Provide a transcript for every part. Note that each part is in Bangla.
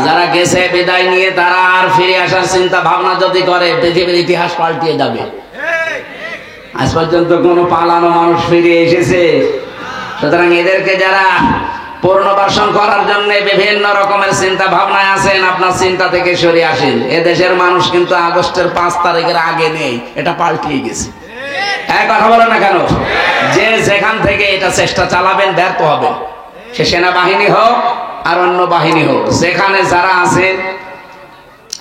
যারা গেছে বিদায় নিয়ে তারা আর ফিরে আসার চিন্তা ভাবনা যদি করে, পৃথিবীর ইতিহাস পাল্টিয়ে যাবে। আজ পর্যন্ত কোন পালানো মানুষ ফিরে এসেছে? সুতরাং এদেরকে যারা পুনর্বাসন করার জন্য বিভিন্ন রকমের চিন্তা ভাবনায় আছেন, আপনার চিন্তা থেকে সরে আসেন। এদেশের মানুষ কিন্তু আগস্টের 5 তারিখের আগে নেই, এটা পাল্টিয়ে গেছে। কথা বলে না কেন? যে যেখান থেকে এটা চেষ্টা চালাবেন ব্যর্থ হবে, সে সেনাবাহিনী হোক আর অন্য বাহিনী হোক। যেখানে যারা আছে,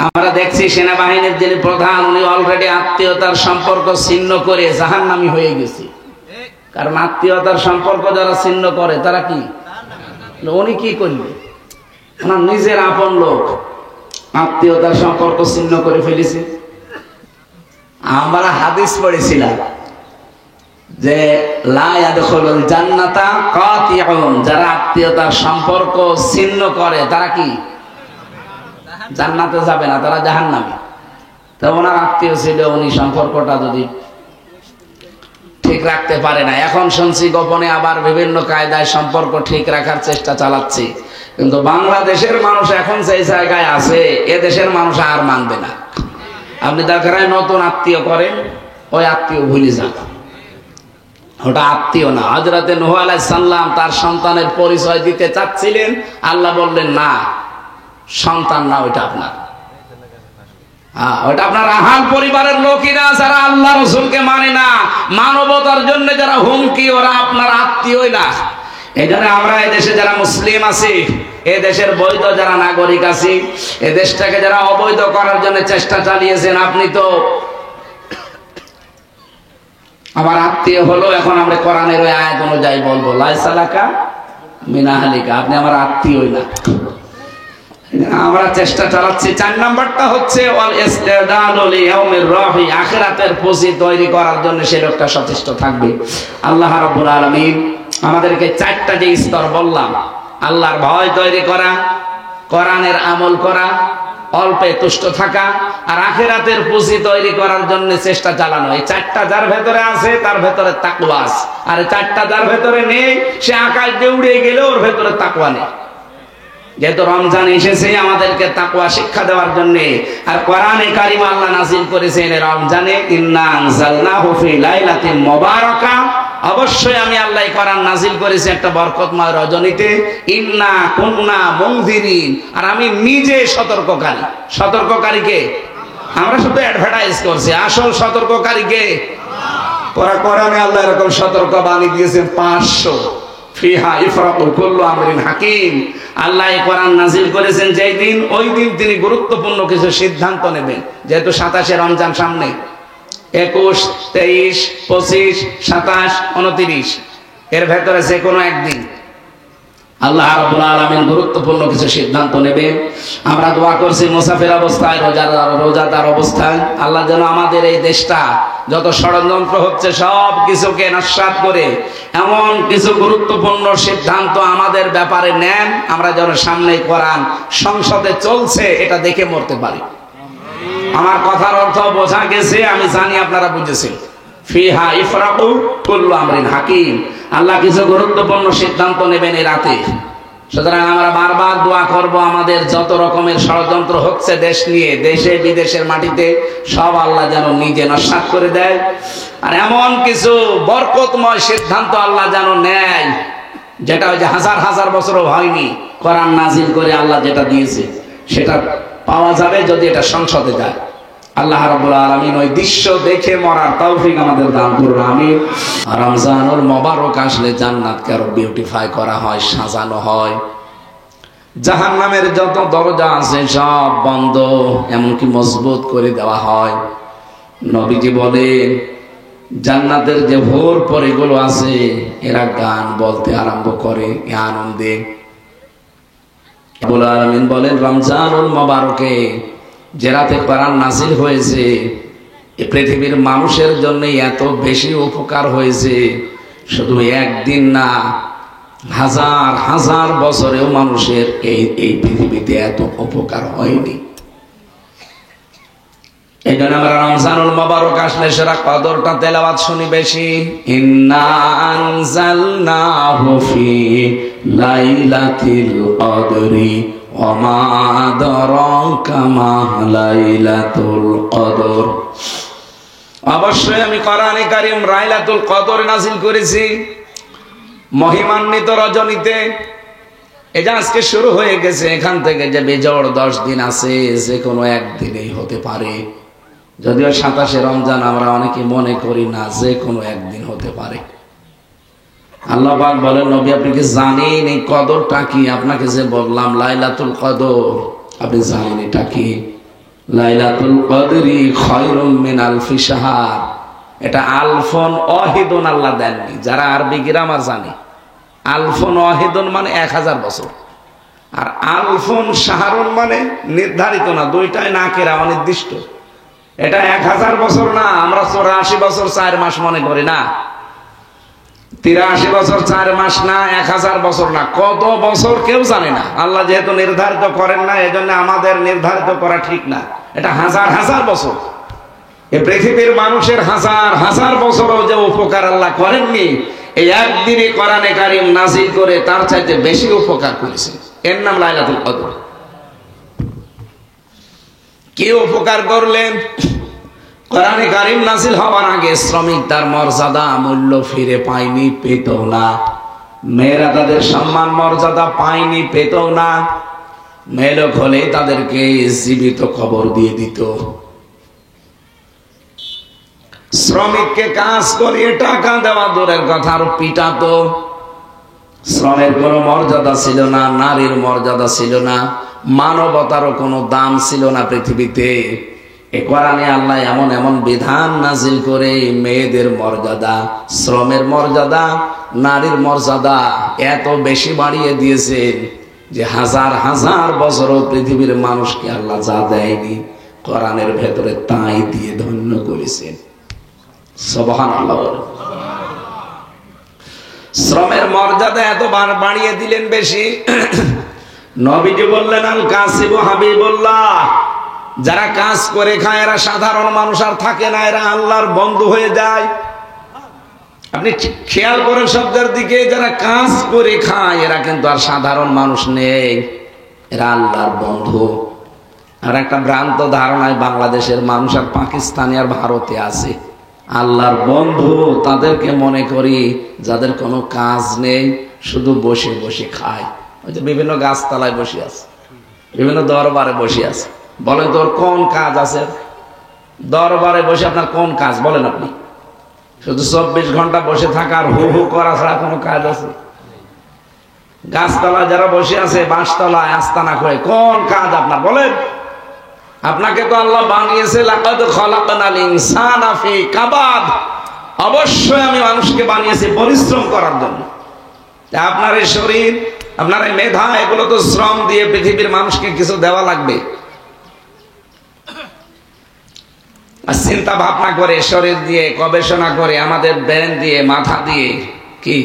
আমরা দেখছি সেনাবাহিনীর যিনি প্রধান, উনি অলরেডি আত্মীয়তার সম্পর্ক ছিন্ন করে জাহান্নামী হয়ে গেছে। কারণ আত্মীয়তার সম্পর্ক যারা ছিন্ন করে তারা কি, উনি কি করবে? ওনার নিজের আপন লোক আত্মীয়তার সম্পর্ক ছিন্ন করে ফেলেছে। আমরা হাদিস পড়েছিলাম যে লা ইয়াদখুলুল জান্নাতা কাতিউন, যারা আত্মীয়তার সম্পর্ক ছিন্ন করে তারা কি জান্নাতে যাবে না, তারা জাহান্নামী। তো ওনার আত্মীয় ছিল, উনি সম্পর্কটা যদি ঠিক রাখতে পারে না। এখন শুনছি গোপনে আবার বিভিন্ন কায়দায় সম্পর্ক ঠিক রাখার চেষ্টা চালাচ্ছে। কিন্তু বাংলাদেশের মানুষ এখন যে জায়গায় আছে, এ দেশের মানুষ আর মানবে না। আপনি দরকার নতুন আত্মীয় করেন, ওই আত্মীয় ভুলে যান, ওটা আত্মীয় না। হযরতে নূহ আলাইহিস সালাম তার সন্তানের পরিচয় দিতে চাচ্ছিলেন, আল্লাহ বললেন না, সন্তান না, ওইটা আপনার। ওটা আপনার আহাল পরিবারের লোকেরা যারা আল্লাহ রাসূলকে মানে না, মানবতার জন্য যারা হুমকি, ওরা আপনার আত্মীয়ই না। এই জন্য আমরা এদেশে যারা মুসলিম আছি, এ দেশের বৈধ যারা নাগরিক আছি, এ দেশটাকে যারা অবৈধ করার জন্য চেষ্টা চালিয়েছেন, আপনি তো আমার আত্মীয় হলো। এখন আমরা কোরআনের ওই আয়াত অনুযায়ী বলবো, লাইসা লাকা মিন আহলিকা, আপনি আমার আত্মীয়ই না। আমরা চেষ্টা চালাচ্ছি। 4 নাম্বারটা হচ্ছে ওয়াল ইসতিদাদু লিয়াউমির রাহি, আখিরাতের পুঁজি তৈরি করার জন্য সে লোকটা সচেষ্ট থাকবে। আল্লাহ রাব্বুল আলামিন আমাদেরকে 4টা যে স্তর বললাম, আল্লাহর ভয় তৈরি করা, কোরআনের আমল করা, অল্পে তুষ্ট থাকা, আর আখিরাতের পুঁজি তৈরি করার জন্য চেষ্টা চালানো। এই 4টা যার ভেতরে আছে তার ভেতরে তাকওয়া আছে, আর 4টা যার ভেতরে নেই সে আকাশ দিয়ে উড়ে গেলে ওর ভেতরে তাকওয়া নেই। যেহেতু রমজান এসেছে আমাদেরকে তাকওয়া শিক্ষা দেওয়ার জন্য, আর কোরআনে কারীম আল্লাহ নাযিল করেছেন রমজানে, ইন্না আনজালনাহু ফি লাইলাতিন মুবারাকা, অবশ্যই আমি আল্লাহ কোরআন নাযিল করেছি একটা বরকতময় রজনীতে। ইন্না কুন্না মুনযিরিন, আর আমি নিজে সতর্ককারী। সতর্ককারীকে আমরা শুধু অ্যাডভার্টাইজ করছি, আসল সতর্ককারীকে কোরআনে আল্লাহ এরকম সতর্কবাণী দিয়েছেন 500। ফিহা ইফরাকু কুল্লু আমরিন হাকিম, আল্লাহ কোরআন নাযিল করেছেন যেই দিন, ওই দিন তিনি গুরুত্বপূর্ণ কিছু সিদ্ধান্ত নেবেন। যেহেতু 27 রমজান সামনে, 21, 23, 25, 27, 29 এর ভেতরে যে কোনো একদিন আল্লাহ রাব্বুল আলামিন গুরুত্বপূর্ণ কিছু সিদ্ধান্ত নেবে। আমরা দোয়া করছি মুসাফির অবস্থায়, রোজাদার অবস্থায়, আল্লাহ যেন আমাদের এই দেশটা যত ষড়যন্ত্র হচ্ছে সব কিছুকে নস্যাৎ করে এমন কিছু গুরুত্বপূর্ণ সিদ্ধান্ত আমাদের ব্যাপারে নেন, আমরা যেন সামনে কোরআন সংসদে চলছে এটা দেখে মরতে পারি। আমার কথার অর্থ বোঝা গেছে? আমি জানি আপনারা বুঝেছেন। ফিহা ইফরাকু কুল্লু আমরিন হাকিম, আল্লাহ কিছু গুরুত্বপূর্ণ সিদ্ধান্ত নেবেন এই রাতে। সুতরাং আমরা বারবার দোয়া করব, আমাদের যত রকমের ষড়যন্ত্র হচ্ছে দেশ নিয়ে, দেশে বিদেশের মাটিতে, সব আল্লাহ যেন নিজে নস্যাৎ করে দেয়, আর এমন কিছু বরকতময় সিদ্ধান্ত আল্লাহ যেন নেয় যেটা ওই যে হাজার হাজার বছরও হয়নি। কোরআন নাযিল করে আল্লাহ যেটা দিয়েছে সেটা পাওয়া যাবে যদি এটা সংসদে যায়। আল্লাহ রাব্বুল আলামিন ওই দৃশ্য দেখে মরার তৌফিক আমাদের দান করুন, আমিন। রমজানুল মুবারক আসলে জান্নাতকে আরো বিউটিফাই করা হয়, সাজানো হয়। জাহান্নামের যত দরজা আছে সব বন্ধ, এমনকি মজবুত করে দেওয়া হয়। নবীজি বলেন জান্নাতের যে ভোর পরীগুলো আছে এরা গান বলতে আরম্ভ করে আনন্দে। রব্বুল আলামিন বলেন রমজানুল মুবারকে যে রাতে কোরআন নাযিল হয়েছে, এই পৃথিবীর মানুষের জন্য এত বেশি উপকার হয়েছে, শুধু একদিন না, হাজার হাজার বছরেও মানুষের এই পৃথিবীতে এত উপকার হয়নি। এই জন্য আমরা রমজানুল মুবারক আসলে সেরা কদরটা তেলাওয়াত শুনি বেশি। ইন্না আনজালনাহু ফি লাইলাতিল কদরি ওমা আদরাকা মা লাইলাতুল কদর। অবশ্যই আমি কোরআনে কারীম লাইলাতুল কদর নাযিল করেছি মহিমান্বিত রজনীতে। এটা আজকে শুরু হয়ে গেছে, এখান থেকে যে বেজোড় 10 দিন আছে, যে কোনো একদিনেই হতে পারে। যদিও 27শে রমজান আমরা অনেকে মনে করি না, যে কোনো একদিন হতে পারে। আল্লাহ পাক বলেন, নবী আপনি কি জানেন এই কদরটা কি? আপনাকে যে বললাম লাইলাতুল কদর, আপনি জানেন এটা কি? লাইলাতুল কদরি খায়রুম মিন আলফি শাহর। এটা আলফুন ওয়াহিদুন আল্লাহ দেননি। যারা আরবি গ্রামার জানে, আলফুন ওয়াহিদুন মানে 1000 বছর, আর আলফুন শাহরুন মানে নির্ধারিত না, দুইটাই নাকেরা অনির্দিষ্ট। এটা 1000 বছর না, আমরা 84 বছর 4 মাস মনে করি না, 83 বছর 4 মাস না, 1000 বছর না, কত বছর কেউ জানে না। আল্লাহ যেহেতু নির্ধারিত করেন না, এজন্য আমাদের নির্ধারিত করা ঠিক না। এটা হাজার হাজার বছর। এই পৃথিবীর মানুষের হাজার হাজার বছরও যে উপকার আল্লাহ করেননি, এই একদিনে কোরআনে কারীম নাযিল করে তার চাইতে বেশি উপকার করেছে। এর নাম লাইলাতুল কদর। কি উপকার করলেন? কোরআনে কারীম নাযিল হওয়ার আগে শ্রমিক তার মর্যাদা মূল্য ফিরে পায়নি, পেত না। মেয়েরা তাদের সম্মান মর্যাদা পায়নি, পেত না। মেয়ে হলে তাদেরকে জীবিত কবর দিয়ে দিত। শ্রমিককে কাজ করিয়ে টাকা দেওয়া দূরের কথা, আর পিটাতো। শ্রমের কোনো মর্যাদা ছিল না, নারীর মর্যাদা ছিল না, মানবতারও কোনো দাম ছিল না পৃথিবীতে। এ কোরআনে আল্লাহ এমন এমন বিধান নাজিল করে মেয়েদের মর্যাদা, শ্রমের মর্যাদা, নারীর মর্যাদা এত বেশি বাড়িয়ে দিয়েছেন যে হাজার হাজার বছরও পৃথিবীর মানুষকে আল্লাহ যা দেয়নি, কোরআনের ভেতরে তাই দিয়ে ধন্য করেছেন। সুবহানাল্লাহ। শ্রমের মর্যাদা এত বাড়িয়ে দিলেন বেশি। নবীজি বললেন, আল কাসিবু হাবিবুল্লাহ। যারা কাজ করে খায় এরা সাধারণ মানুষ আর থাকে না, এরা আল্লাহর বন্ধু হয়ে যায়। আপনি খেয়াল করেন শব্দের দিকে, যারা কাজ করে খায় এরা কিন্তু আর সাধারণ মানুষ নেই, এরা আল্লাহর বন্ধু। আর একটা ভ্রান্ত ধারণায় বাংলাদেশের মানুষ আর পাকিস্তানি আর ভারতে আছে। আল্লাহর বন্ধু তাদেরকে মনে করি যাদের কোনো কাজ নেই, শুধু বসে বসে খায়। ওই যে বিভিন্ন গাছতলায় বসে আছে, বিভিন্ন দরবারে বসে আছে। বলেন তোর কোন কাজ আছে? দরবারে বসে আপনার কোন কাজ বলেন? আপনি শুধু 24 ঘন্টা বসে থাকা আর হু হু করা ছাড়া কোনো কাজ আছে? গাছতলায় যারা বসে আছে, বাঁশতলায় আস্তানা করে, কোন কাজ আপনার বলেন? আপনাকে তো আল্লাহ বানিয়েছে, লাকাদ খালাকনাল ইনসানা ফি কাবাদ। অবশ্যই আমি মানুষকে বানিয়েছি পরিশ্রম করার জন্য। আপনার এই শরীর, আপনার এই মেধা, এগুলো তো শ্রম দিয়ে পৃথিবীর মানুষকে কিছু দেওয়া লাগবে। আর চিন্তা ভাবনা করে, শরীর দিয়ে গবেষণা করে, আমাদের ব্রেন দিয়ে, মাথা দিয়ে কি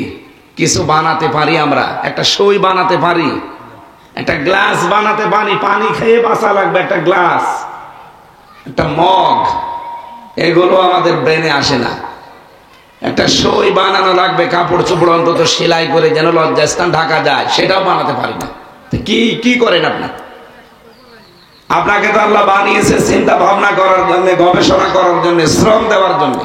কিছু বানাতে পারি। আমরা একটা সই বানাতে পারি, একটা গ্লাস বানাতে পারি। পানি খেয়ে বাঁচা লাগবে, একটা গ্লাস, একটা মগ, এগুলো আমাদের ব্রেনে আসে না। একটা সই বানানো লাগবে, কাপড় চোপড় অন্তত সেলাই করে যেন লজ্জাস্থান ঢাকা যায়, সেটাও বানাতে পারি না। কি কি করেন আপনি? আপনাকে তো আল্লাহ বানিয়েছে চিন্তা ভাবনা করার জন্য, গবেষণা করার জন্য, শ্রম দেওয়ার জন্য।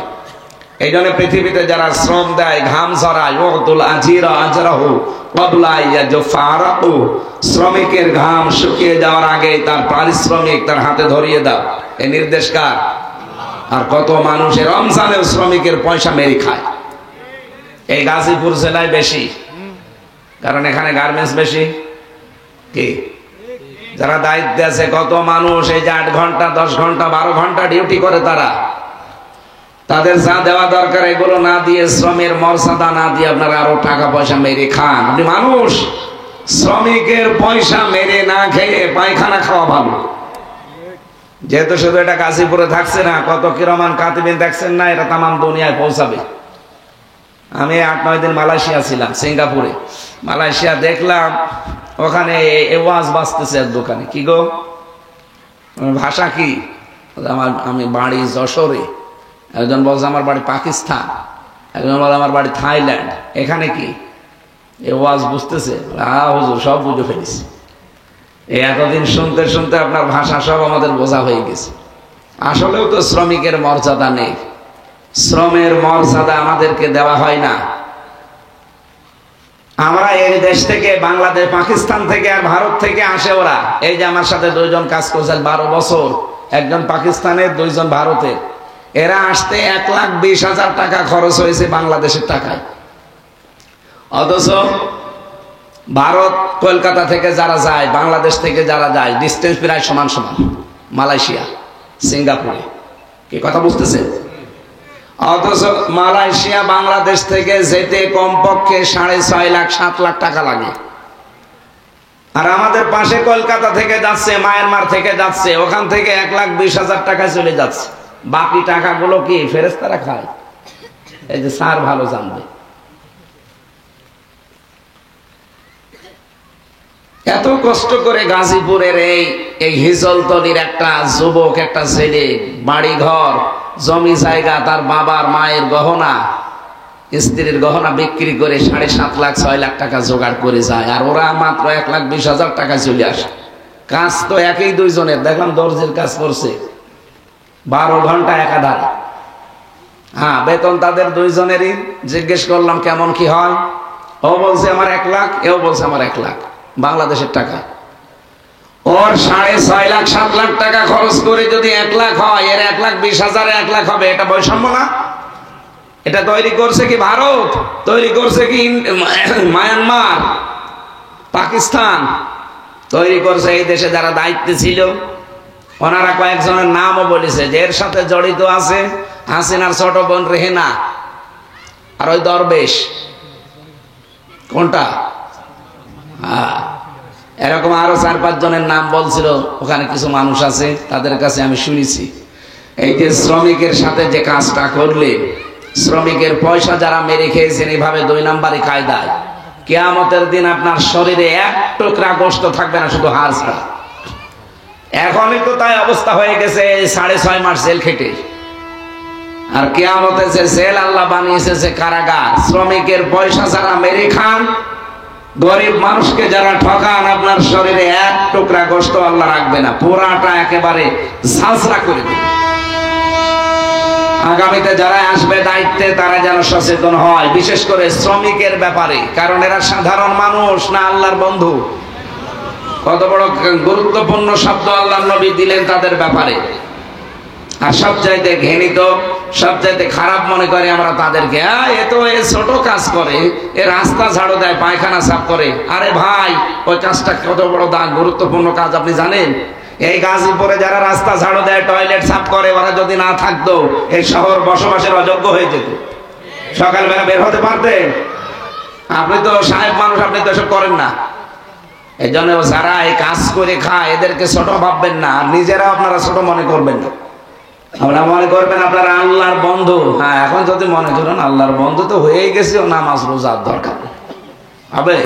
এই জন্য পৃথিবীতে যারা শ্রম দেয়, ঘাম ঝরায়, ওয়াতুল আজিরা আজরাহু ক্বাবলা ইয়াজফারাহু, শ্রমিকের ঘাম শুকিয়ে যাওয়ার আগে তার পারিশ্রমিক তার হাতে ধরিয়ে দাও, এই নির্দেশ কার? আর কত মানুষের রমজানেও শ্রমিকের পয়সা মেরে খায়। এই গাজীপুর জেলায় বেশি, কারণ এখানে গার্মেন্টস বেশি। কি যারা দায়িত্বে আছে, কত মানুষ এই যে 8 ঘন্টা 10 ঘন্টা 12 ঘন্টা ডিউটি করে, তাদের যা দেওয়া দরকার এগুলো না দিয়ে, শ্রমের মর্যাদা না দিয়ে আপনারা আরো টাকা পয়সা মেরে খান। আপনি মানুষ, শ্রমিকের পয়সা মেরে না খেয়ে পায়খানা খাওয়া ভালো। যেহেতু শুধু এটা গাজীপুরে থাকছে না, কত কিরমান কাতিবিন দেখছেন না, এটা তামাম দুনিয়ায় পৌঁছাবে। আমি 8-9 দিন মালয়েশিয়া ছিলাম, সিঙ্গাপুরে। মালয়েশিয়া দেখলাম ওখানে ওয়াজ বাজতেছে এক দোকানে। কি গো, ভাষা কি? আমি বাড়ি যশোরে। একজন বলছে আমার বাড়ি পাকিস্তান, একজন বলে আমার বাড়ি থাইল্যান্ড। এখানে কি এ ওয়াজ বুঝতেছে? হুজুর সব বুঝে ফেলেছি। এই এতদিন শুনতে শুনতে আপনার ভাষা সব আমাদের বোঝা হয়ে গেছে। আসলেও তো শ্রমিকের মর্যাদা নেই, শ্রমের মর্যাদা আমাদেরকে দেওয়া হয় না। আমরা এই দেশ থেকে, বাংলাদেশ, পাকিস্তান থেকে আর ভারত থেকে আসে ওরা। এই যে আমার সাথে দুইজন কাজ করছেন 12 বছর, একজন পাকিস্তানের, দুইজন ভারতের। এরা আসতে 1,20,000 টাকা খরচ হয়েছে বাংলাদেশের টাকায়। অথচ ভারত, কলকাতা থেকে যারা যায়, বাংলাদেশ থেকে যারা যায়, ডিস্টেন্স প্রায় সমান সমান। মালয়েশিয়া, সিঙ্গাপুরে, কি কথা বুঝতেছে? অথচ মালয়েশিয়া বাংলাদেশ থেকে যেতে কমপক্ষে 6.5 লাখ 7 লাখ টাকা লাগে। আর আমাদের পাশে কলকাতা থেকে যাচ্ছে, মায়ানমার থেকে যাচ্ছে, ওখান থেকে 1,20,000 টাকা চলে যাচ্ছে। বাকি টাকাগুলো কি ফেরেশতারা খায়? এই যে স্যার ভালো জানবে। এত কষ্ট করে গাজীপুরের এই হিজলতলির একটা যুবক, একটা ছেলে, বাড়ি ঘর, জমি জায়গা, তার বাবার মায়ের গহনা, স্ত্রীর গহনা বিক্রি করে 7.5 লাখ 6 লাখ টাকা জোগাড় করে যায়। আর ওরা মাত্র 1,20,000 টাকা চলে আসে। কাজ তো একই দুইজনের, দেখলাম দর্জির কাজ করছে 12 ঘন্টা একাধারে। হ্যাঁ, বেতন তাদের দুইজনেরই। জিজ্ঞেস করলাম কেমন কি হয়, ও বলছে আমার 1 লাখ, এও বলছে আমার 1 লাখ বাংলাদেশের টাকা। ওর 6.5 লাখ 7 লাখ টাকা খরচ করে যদি 1 লাখ হয়, এর 1,20,000 1 লাখ হবে। এটা বৈষম্য না? এটা তৈরি করছে কি ভারত? তৈরি করছে কি মায়ানমার, পাকিস্তান? তৈরি করছে এই দেশে যারা দায়িত্বে ছিল। ওনারা কয়েকজনের নামও বলেছে যে এর সাথে জড়িত আছে হাসিনার ছোট বোন রেহেনা আর ওই দরবেশ। কোনটা? এরকম আরো 4-5 জনের নাম বলছিল। ওখানে কিছু মানুষ আছে, তাদের কাছে আমি শুনেছি। এই যে শ্রমিকের সাথে যে কাজটা করলে, শ্রমিকের পয়সা যারা মেরে খেয়েছেন এইভাবে 2 নাম্বারি কায়দায়, কিয়ামতের দিন আপনার শরীরে 1 টুকরা গোশত থাকবে না, শুধু হাড় ছাড়া। এখনই তো তাই অবস্থা হয়ে গেছে 6.5 মাস জেল খেটে। আর কিয়ামতে যে জেল আল্লাহ বানিয়েছে, যে কারাগার, শ্রমিকের পয়সা যারা মেরে খান, গরিব মানুষকে যারা ঠকান, আপনার শরীরে 1 টুকরা গোশত আল্লাহ রাখবে না, পুরাটা একেবারে ঝাঁঝরা করে দেবে। আগামীতে যারা আসবে দায়িত্বে, তারা যেন সচেতন হয়, বিশেষ করে শ্রমিকের ব্যাপারে। কারণ এরা সাধারণ মানুষ না, আল্লাহর বন্ধু। কত বড় গুরুত্বপূর্ণ শব্দ আল্লাহর নবী দিলেন তাদের ব্যাপারে। আর সবচাইতে ঘৃণিত, সবচাইতে খারাপ মনে করে আমরা তাদেরকে। এ তো এ ছোট কাজ করে, এ রাস্তা ঝাড়ু দেয়, পায়খানা সাফ করে। আরে ভাই, ওই কাজটা কত বড় গুরুত্বপূর্ণ কাজ আপনি জানেন? এই গাজীপুরে যারা রাস্তা ঝাড়ু দেয়, টয়লেট সাফ করে, ওরা যদি না থাকতো এই শহর বসবাসের অযোগ্য হয়ে যেত। সকালবেলা বের হতে পারতেন? আপনি তো সাহেব মানুষ, আপনি তো এসব করেন না। এই জন্য যারা এই কাজ করে খায়, এদেরকে ছোট ভাববেন না, আর নিজেরা আপনারা ছোট মনে করবেন না। আপনারা মনে করবেন আপনারা আল্লাহর বন্ধু। হ্যাঁ, এখন যদি মনে করেন আল্লাহর বন্ধু তো হয়েই গেছে, নামাজ রোজার দরকার হবে,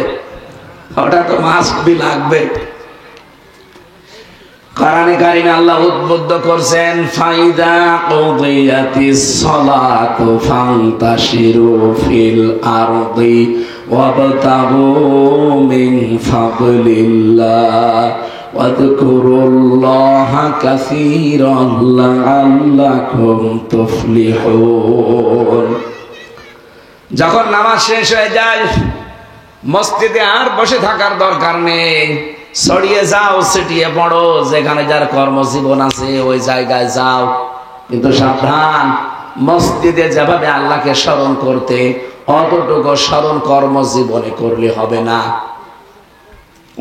ওটা তো মাস্ট বি লাগবে। কোরআনে কারিমে আল্লাহ উদ্বুদ্ধ করছেন, ফাইদা কুদিয়াতিস সালাতু ফান্তাশিরু ফিল আরদি ওয়াবতাগু মিন ফাদলিল্লাহ ওয়াযকুরুল্লাহা কাসীরান লাআল্লাকুম তুফলিহুন। যখন নামাজ শেষ হয়ে যায়, মসজিদে আর বসে থাকার দরকার নেই, ছড়িয়ে যাও, ছিটিয়ে পড়ো, যেখানে যার কর্মজীবন আছে ওই জায়গায় যাও। কিন্তু সাবধান, মসজিদে যেভাবে আল্লাহকে স্মরণ করতে, অতটুকু স্মরণ কর্মজীবনে করলে হবে না।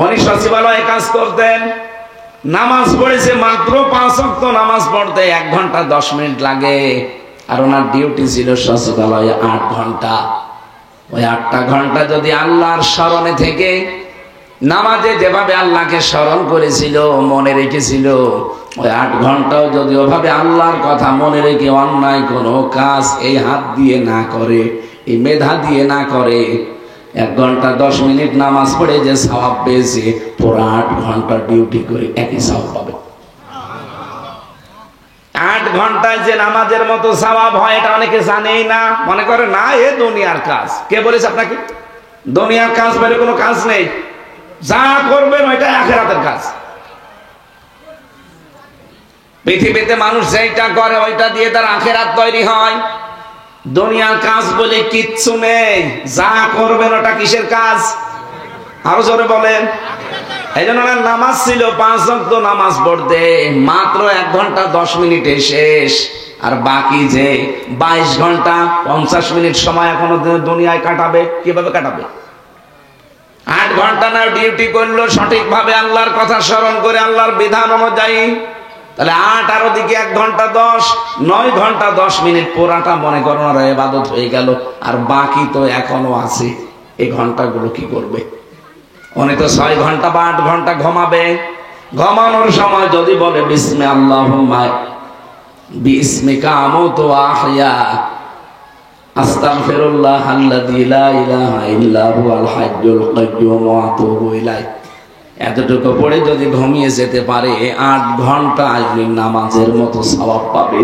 উনি সচিবালয়ে কাজ করতেন, নামাজ পড়েছে মাত্র 5 ওয়াক্ত নামাজ পড়তে 1 ঘন্টা 10 মিনিট লাগে। আর ওনার ডিউটি ছিল সচিবালয়ে 8 ঘন্টা। ওই 8টা ঘন্টা যদি আল্লাহর স্মরণে থেকে, নামাজে যেভাবে আল্লাহকে স্মরণ করেছিল, মনে রেখেছিল, ওই 8 ঘন্টাও যদি ওভাবে আল্লাহর কথা মনে রেখে অন্যায় কোনো কাজ এই হাত দিয়ে না করে, এই মেধা দিয়ে না করে, 1 ঘন্টা 10 মিনিট নামাজ পড়ে যে সওয়াব পেয়েছে, পুরো 8 ঘন্টা ডিউটি করে একই সওয়াব পাবে। 8 ঘন্টায় যে নামাজের মতো সওয়াব হয়, এটা অনেকে জানেই না, মনে করে না এ দুনিয়ার কাজ। কে বলেছে আপনাকে? দুনিয়ার কাজ বলে কোনো কাজ নেই। যা করবেন ওইটা আখিরাতের কাজ। পৃথিবীতে মানুষ যেটা করে ওইটা দিয়ে তার আখিরাত তৈরি হয়। দুনিয়ার কাজ বলে কিচ্ছু নেই। যা করবেন ওটা কিসের কাজ? আরো জোরে বলেন। এই জন্য নামাজ ছিল 5 ওয়াক্ত নামাজ পড়তে মাত্র 1 ঘন্টা 10 মিনিটে শেষ। আর বাকি যে 22 ঘন্টা 50 মিনিট সময় এখনো দুনিয়ায় কাটাবে, কিভাবে কাটাবে? 8 ঘন্টা না ডিউটি করলো সঠিকভাবে আল্লাহর কথা স্মরণ করে আল্লাহর বিধান অনুযায়ী, তাহলে 8 আর ওদিকে 1 ঘন্টা 10, 9 ঘন্টা 10 মিনিট পুরাটা মনে করুন আর ইবাদত হয়ে গেল। আর বাকি তো এখনো আছে, এই ঘন্টাগুলো কি করবে? উনি তো 6 ঘন্টা বা 8 ঘন্টা ঘুমাবে। ঘুমানোর সময় যদি বলে বিসমি আল্লাহুম্মা বিসমিকা আমুতু ওয়া আহইয়া আস্তাগফিরুল্লাহ আল্লাযী লা ইলাহা ইল্লা হুয়াল হাইয়্যুল কাইয়্যুম ওয়া আতুবু ইলাইহি, এতটুকু পড়ে যদি ঘুমিয়ে যেতে পারে 8 ঘন্টা আপনি নামাজের মতো সওয়াব পাবে।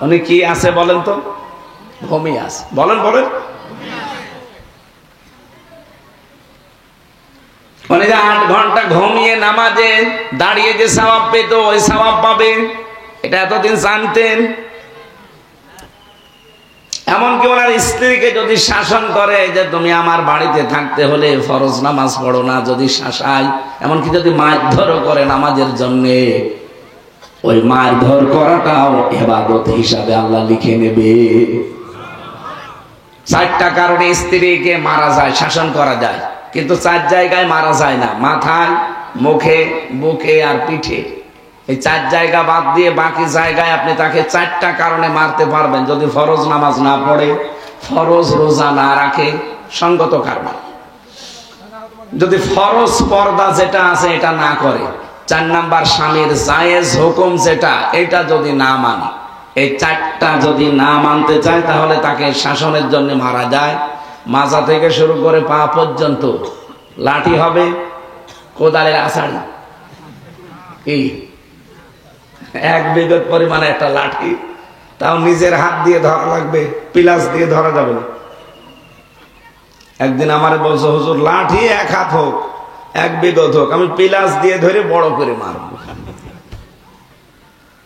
উনি কি আছে বলেন তো? ঘুমিয়ে আছে। বলেন বলেন। উনি যে 8 ঘন্টা ঘুমিয়ে নামাজে দাঁড়িয়ে যে সওয়াব পেত ওই সওয়াব পাবে, এটা এতদিন জানতেন? এমনকি ওনার স্ত্রীকে যদি শাসন করে যে তুমি আমার বাড়িতে থাকতে হলে ফরজ নামাজ পড়ো না, যদি শাসায়, এমনকি যদি মারধরও করে নামাজের জন্যে, ওই মারধর করাটাও ইবাদত হিসাবে আল্লাহ লিখে নেবে। 4টা কারণে স্ত্রীকে মারা যায়, শাসন করা যায়, কিন্তু 4 জায়গায় মারা যায় না, মাথায়, মুখে, বুকে আর পিঠে। এই 4 জায়গা বাদ দিয়ে বাকি জায়গায় আপনি তাকে 4টা কারণে মারতে পারবেন, যদি ফরজ নামাজ না পড়ে, ফরজ রোজা না রাখে, সঙ্গত কারণে। যদি ফরজ পর্দা যেটা আছে এটা না করে, 4 নাম্বার স্বামীর জায়েজ হুকুম যেটা, এটা যদি না মানে, এই 4টা যদি না মানতে চায় তাহলে তাকে শাসনের জন্য মারা যায়। মাজা থেকে শুরু করে পা পর্যন্ত লাঠি হবে, কোদালের আছাড়ি, কি 1 বিঘত পরিমাণে একটা লাঠি, তাও নিজের হাত দিয়ে ধরা লাগবে, পিলাস দিয়ে ধরা যাবে না। একদিন আমার বলছে হুজুর লাঠি 1 হাত হোক 1 বিঘত হোক, আমি পিলাস দিয়ে ধরে বড় করে মারব।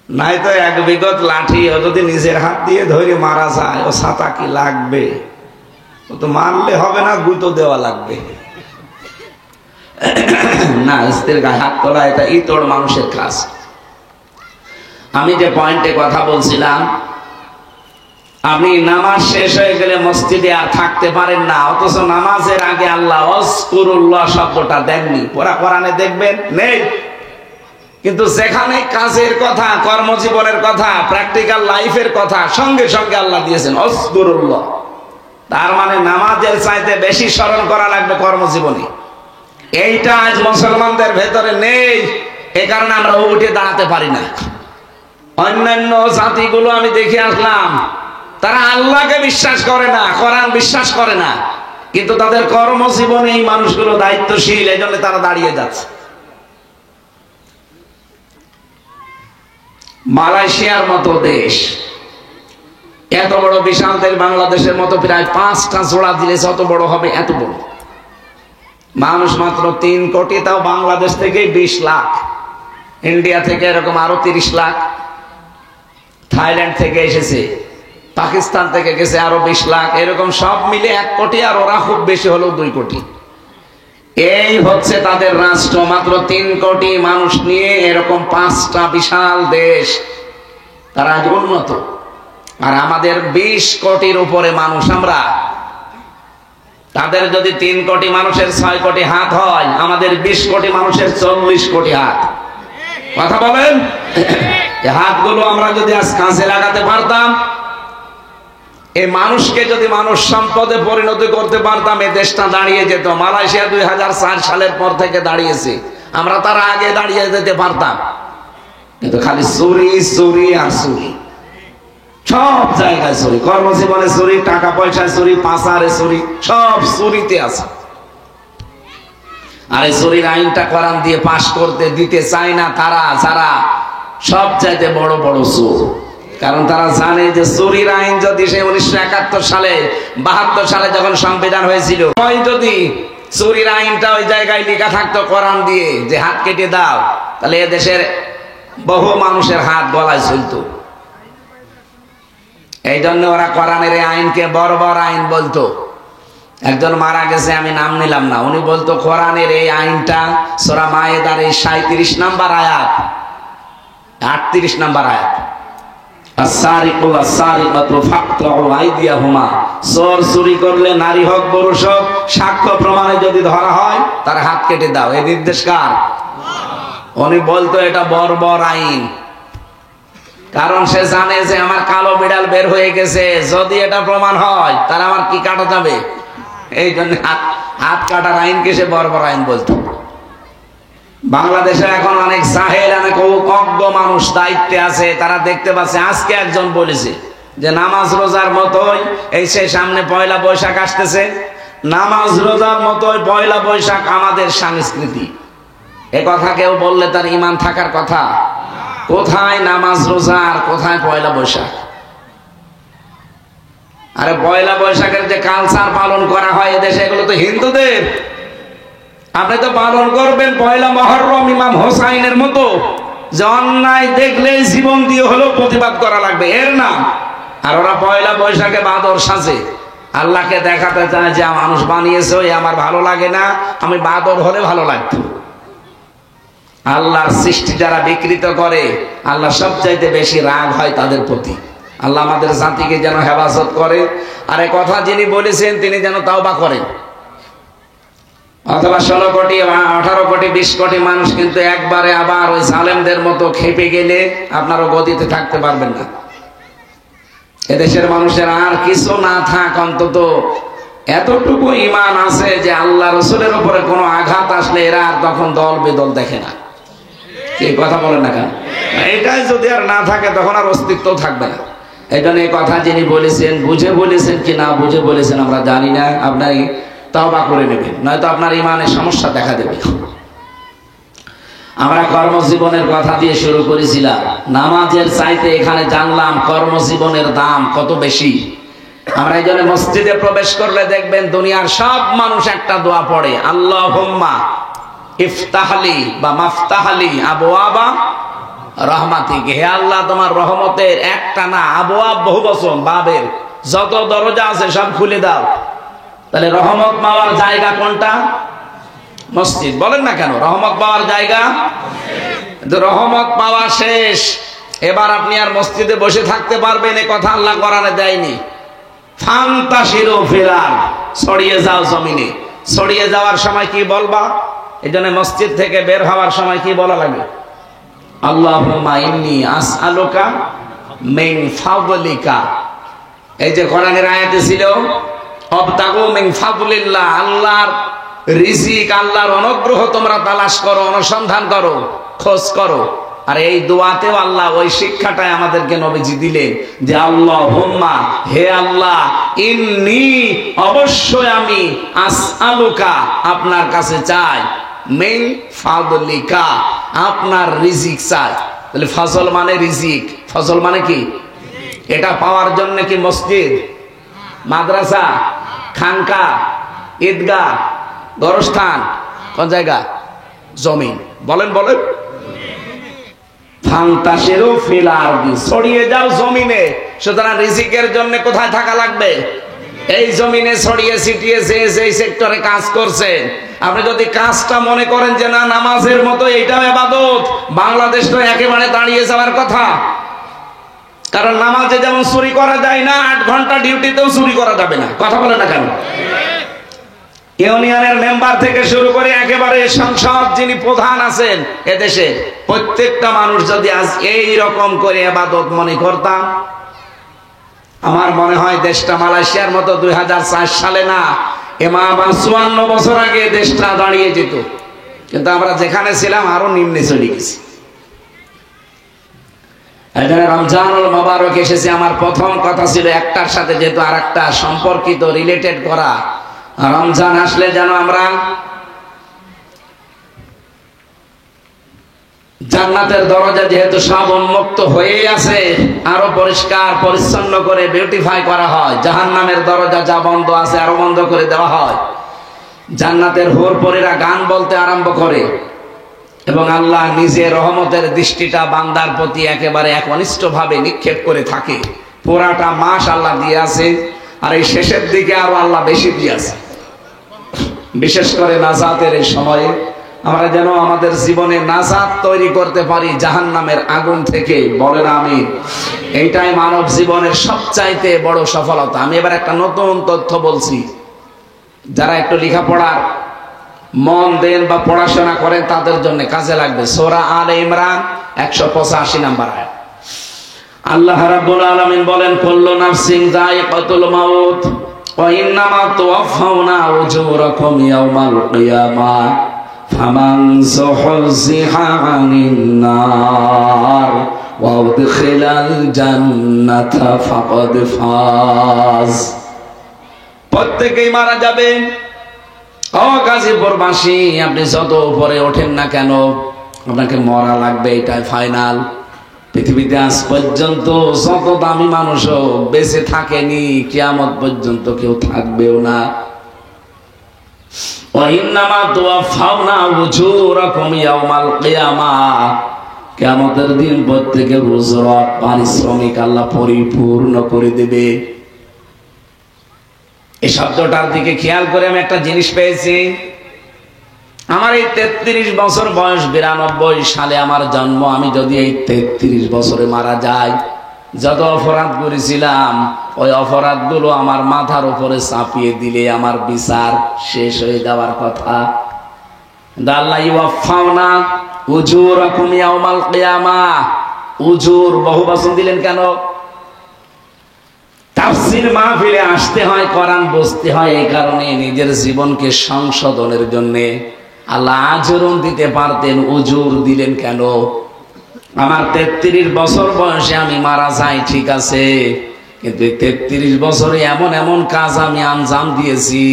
নাই তো 1 বিঘত লাঠি যদি নিজের হাত দিয়ে ধরে মারা যায়, ও ছাতা কি লাগবে? ও তো মারলে হবে না, গুঁতো দেওয়া লাগবে। না, স্ত্রীর গায়ে হাত তোলা এটা ইতর মানুষের কাজ। আমি যে পয়েন্টে কথা বলছিলাম, আপনি নামাজ শেষ হয়ে গেলে মসজিদে আর থাকতে পারেন না, অথচ নামাজের আগে আল্লাহ ওয়াজকুরুল্লাহ শব্দটা দেননি। পুরা কোরআনে দেখবেন নেই, কিন্তু যেখানে কাজের কথা, কর্মজীবনের কথা, প্র্যাকটিক্যাল লাইফের কথা সঙ্গে সঙ্গে আল্লাহ দিয়েছেন ওয়াজকুরুল্লাহ। তার মানে নামাজের চাইতে বেশি স্মরণ করা লাগবে কর্মজীবনে। এইটা আজ মুসলমানদের ভেতরে নেই, এ কারণে আমরা উঠে দাঁড়াতে পারি না। অন্যান্য জাতিগুলো আমি দেখে আসলাম, তারা আল্লাহকে বিশ্বাস করে না, কোরআন বিশ্বাস করে না, কিন্তু তাদের কর্মজীবনে এই মানুষগুলো দায়িত্বশীল, এই জন্য তারা দাঁড়িয়ে যাচ্ছে। মালয়েশিয়ার মতো দেশ, এত বড় বিশাল দেশ, বাংলাদেশের মতো প্রায় 5টা জোড়া দিলে যত বড় হবে এত বড়, মানুষ মাত্র 3 কোটি, তাও বাংলাদেশ থেকে 20 লাখ, ইন্ডিয়া থেকে এরকম আরো 30 লাখ, থাইল্যান্ড থেকে এসেছে, পাকিস্তান থেকে গেছে আরো 20 লাখ, এরকম সব মিলে 1 কোটি, আর ওরা খুব বেশি হলেও 2 কোটি। এই হচ্ছে তাদের রাষ্ট্র, মাত্র 3 কোটি মানুষ নিয়ে এরকম 5টা বিশাল দেশ, তারা আজ উন্নত। আর আমাদের 20 কোটির উপরে মানুষ, আমরা, তাদের যদি 3 কোটি মানুষের 6 কোটি হাত হয়, আমাদের 20 কোটি মানুষের 40 কোটি হাত। কথা বলেন। এই হাতগুলো আমরা যদি আজ কাজে লাগাতে পারতাম, এই মানুষকে যদি মানুষ সম্পদে পরিণত করতে পারতাম, এই দেশটা দাঁড়িয়ে যেত। মালয়েশিয়া 2004 সালের পর থেকে দাঁড়িয়েছে, আমরা তার আগে দাঁড়িয়ে যেতে পারতাম, কিন্তু খালি চুরি চুরি আর চুরি, সব জায়গায় চুরি, কর্মজীবনে চুরি, টাকা পয়সায় চুরি, পাচারে চুরি, সব চুরিতে আছে। আর এই চুরির আইনটা কোরআন দিয়ে পাশ করতে দিতে চায় না তারা, যারা সব চাইতে বড় বড় চোর। কারণ তারা জানে যে চুরির আইন যদি সে 1971 সালে 72 সালে যখন সংবিধান হয়েছিল, যদি চুরির আইনটা ওই জায়গায় লেখা থাকতো কোরআন দিয়ে যে হাত কেটে দাও, তাহলে এদেশের বহু মানুষের হাত গলায় ঝুলতো। এই জন্য ওরা কোরআনের এই আইনকে বর্বর আইন বলতো। একজন মারা গেছে, আমি নাম নিলাম না, উনি বলতো কোরআনের এই আইনটা সূরা মায়েদার এই 37 নম্বর আয়াত, 38 নম্বর আয়াত, আস-সারিকু ওয়াস-সারিকাতু ফাকতাউ আইদিয়াহুমা, চোর চুরি করলে নারী হোক পুরুষ হোক সাক্ষ্য প্রমাণে যদি ধরা হয় তার হাত কেটে দাও। এই নির্দেশ কার? উনি বলতো এটা বর্বর আইন, কারণ সে জানে যে আমার কালো বিড়াল বের হয়ে গেছে, যদি এটা প্রমাণ হয় তাহলে আমার কি কাটা যাবে। এই জন্য হাত কাটার আইনকে সে বর্বর আইন বলতো। বাংলাদেশে এখন অনেক জাহেল, অনেক অজ্ঞ মানুষ দায়িত্বে আছে, তারা দেখতে পাচ্ছে। আজকে একজন বলেছে যে নামাজ রোজার মতোই এই সে সামনে পয়লা বৈশাখ আসতেছে, নামাজ রোজার মতোই পয়লা বৈশাখ আমাদের সংস্কৃতি। এ কথা কেউ বললে তার ঈমান থাকার কথা? কোথায় নামাজ রোজা আর কোথায় পয়লা বৈশাখ? আরে পয়লা বৈশাখের যে কালচার পালন করা হয় এদেশে, এগুলো তো হিন্দুদের। আপনি তো পালন করবেন পয়লা মুহররম ইমাম হোসাইনের মতো, যে অন্যায় দেখলেই জীবন দিয়ে হলেও প্রতিবাদ করা লাগবে, এর নাম। আর ওরা পয়লা বৈশাখে বাদর সাজে, আল্লাহকে দেখাতে চায় যে মানুষ বানিয়েছে, ওই আমার ভালো লাগে না, আমি বাদর হলে ভালো লাগতো। আল্লাহর সৃষ্টি যারা বিকৃত করে, আল্লাহ সবচাইতে বেশি রাগ হয় তাদের প্রতি। আল্লাহ আমাদের জাতিকে যেন হেফাজত করে, আর এই কথা যিনি বলেছেন তিনি যেন তাওবা করেন। অথবা 16 কোটি 18 কোটি 20 কোটি মানুষ কিন্তু একবারে আবার ওই জালেমদের মতো খেপে গেলে আপনারও গদিতে থাকতে পারবেন না। এদেশের মানুষের আর কিছু না থাক, অন্তত এতটুকু ঈমান আছে যে আল্লাহ রসুলের উপরে কোনো আঘাত আসলে এরা আর তখন দল বেদল দেখে না। কি কথা বলেন না কেন? এটাই যদি আর না থাকে তখন আর অস্তিত্ব থাকবে না। এই জন্য এই কথা যিনি বলেছেন, বুঝে বলেছেন কি না বুঝে বলেছেন আমরা জানি না, আপনার তওবা করে নেবেন, নয়তো আপনার ঈমানের সমস্যা দেখা দেবে। আমরা কর্মজীবনের কথা দিয়ে শুরু করেছিলাম, নামাজের চাইতে এখানে জানলাম কর্মজীবনের দাম কত বেশি। আমরা এই জন্য মসজিদে প্রবেশ করলে দেখবেন দুনিয়ার সব মানুষ একটা দোয়া পড়ে, আল্লাহুম্মা ইফতাহলি বা মাফতাহলি আবওয়াবা রহমাতিক, হে আল্লাহ তোমার রহমতের একটা না, আবওয়াব বহু বচন, বাবের যত দরজা আছে সব খুলে দাও। তাহলে রহমত পাওয়ার জায়গা কোনটা? মসজিদ। বলেন না কেন? রহমত পাওয়ার জায়গা, রহমত পাওয়া শেষ, এবার আপনি আর মসজিদে বসে থাকতে পারবেন এ কথা আল্লাহ কোরআনে দেয়নি। ফান্তাশিরু ফিল আরদ, ছড়িয়ে যাও জমিনে। ছড়িয়ে যাওয়ার সময় কি বলবা? এই জন্য মসজিদ থেকে বের হওয়ার সময় কি বলা লাগে? আল্লাহুম্মা ইন্নী আসআলুকা মিন ফাদলিকা। এই যে কোরআনের আয়াতে ছিল অবতাগু মিন ফাদলিল্লাহ, আল্লাহর রিজিক, আল্লাহর অনুগ্রহ তোমরা তালাশ করো, অনুসন্ধান করো, খোঁজ করো। আর এই দোয়াতেও আল্লাহ ওই শিক্ষাটাই আমাদেরকে নবীজি দিলেন যে আল্লাহুম্মা, হে আল্লাহ, ইন্নী, অবশ্যই আমি, আসআলুকা, আপনার কাছে চাই, মিন ফাদলিকা, আপনার রিজিক চাই। তাহলে ফজল মানে রিজিক, ফজল মানে কি? এটা পাওয়ার জন্য কি মসজিদ, মাদ্রাসা, খানকা, ঈদগাহ, গোরস্থান, কোন জায়গা? জমিন। বলেন বলেন। ফান্তাশিরু ফিল আরদি, ছড়িয়ে যাও জমিনে। সুতরাং রিজিকের জন্য কোথায় থাকা লাগবে? এই জমিনে ছড়িয়ে ছিটিয়ে যে সেক্টরে কাজ করছে। আপনি যদি কাজটা মনে করেন যে না নামাজের মতো এইটাও ইবাদত, বাংলাদেশ তো একেবারে দাঁড়িয়ে যাওয়ার কথা। কারণ নামাজে যেমন চুরি করা যায় না, 8 ঘন্টা ডিউটিতেও চুরি করা যাবে না। কথা বলে না কেন? ইউনিয়নের মেম্বার থেকে শুরু করে একেবারে সংসদ যিনি প্রধান আছেন এদেশে, প্রত্যেকটা মানুষ যদি আজ এই রকম করে ইবাদত মনে করতাম, আমার মনে হয় দেশটা মালয়েশিয়ার মতো 2004 সালে না, এমন 54 বছর আগে দেশটা দাঁড়িয়ে যেত। কিন্তু আমরা যেখানে ছিলাম আরো নিম্নে চলে গেছি। এখানে রমজানুল মুবারক এসেছে, আমার প্রথম কথা ছিল একটার সাথে যেহেতু আর একটা সম্পর্কিত, রিলেটেড করা। রমজান আসলে যেন আমরা জান্নাতের দরজা যেহেতু সব উন্মুক্ত হয়ে আছে, আরো পরিষ্কার পরিচ্ছন্ন করে বিউটিফাই করা হয়। জাহান্নামের দরজা যা বন্ধ আছে আরো বন্ধ করে দেওয়া হয়। জান্নাতের হোর পরেরা গান বলতে আরম্ভ করে এবং আল্লাহ নিজে রহমতের দৃষ্টিটা বান্দার প্রতি একেবারে একনিষ্ঠ ভাবে নিক্ষেপ করে থাকে। পুরাটা মাস আল্লাহ দিয়ে আছে, আর এই শেষের দিকে আরো আল্লাহ বেশি দিয়ে আছে। বিশেষ করে নাজাতের এই সময়ে আমরা যেন আমাদের জীবনে নাজাত তৈরি করতে পারি জাহান্নামের আগুন থেকে, বলেন আমিন। এইটাই মানব জীবনের সবচাইতে বড় সফলতা। আমি এবার একটা নতুন তথ্য বলছি, যারা একটু লেখাপড়ার মন দেন বা পড়াশোনা করেন তাদের জন্য কাজে লাগবে। সূরা আলে ইমরান 185 নম্বর আয়াত। আল্লাহ রাব্বুল আলামিন বলেন, কুল্লু নাফসিন যায়িকাতুল মাউত ওয়া ইন্নামা তুওয়াফাউনা উজুরাকুম ইয়াওমাল কিয়ামাহ ফামান যুহজিহা আনিন নার ওয়া উদখিলাল জান্নাতা ফাকাদ ফাজ। প্রত্যেকেই মারা যাবেন। ও গাজীপুরবাসী, আপনি যত উপরে ওঠেন না কেন আপনাকে মরা লাগবে, এটাই ফাইনাল। পৃথিবীতে আজ পর্যন্ত যত দামি মানুষও বেঁচে থাকেনি, কিয়ামত পর্যন্ত কেউ থাকবেও না। ওয়া ইন্নামা তুওয়াফাউনা উজুরাকুম ইয়াওমাল কিয়ামাহ, কিয়ামতের দিন প্রত্যেকের উজরত পারিশ্রমিক আল্লাহ পরিপূর্ণ করে দেবে। এই শব্দটার দিকে খেয়াল করে আমি একটা জিনিস পেয়েছি। আমার এই 33 বছর বয়স, 92 সালে আমার জন্ম। আমি যদি এই 33 বছরে মারা যাই, যত অপরাধ করেছিলাম ওই অপরাধগুলো আমার মাথার উপরে চাপিয়ে দিলে আমার বিচার শেষ হয়ে যাওয়ার কথা। আল্লাহ ইউওয়াফাউনা উজুরাকুম ইয়াওমাল কিয়ামাহ, উজুর বহুবচন দিলেন কেন? তাফসীর মাহফিলে আসতে হয়, কোরআন বুঝতে হয়, এই কারণে নিজের জীবনকে সংশোধনের জন্য। আল্লাহ আজরুন দিতে পারতেন, উজুর দিলেন কেন? আমার 33 বছর বয়সে আমি মারা যাই, ঠিক আছে, কিন্তু 33 বছরে এমন এমন কাজ আমি আঞ্জাম দিয়েছি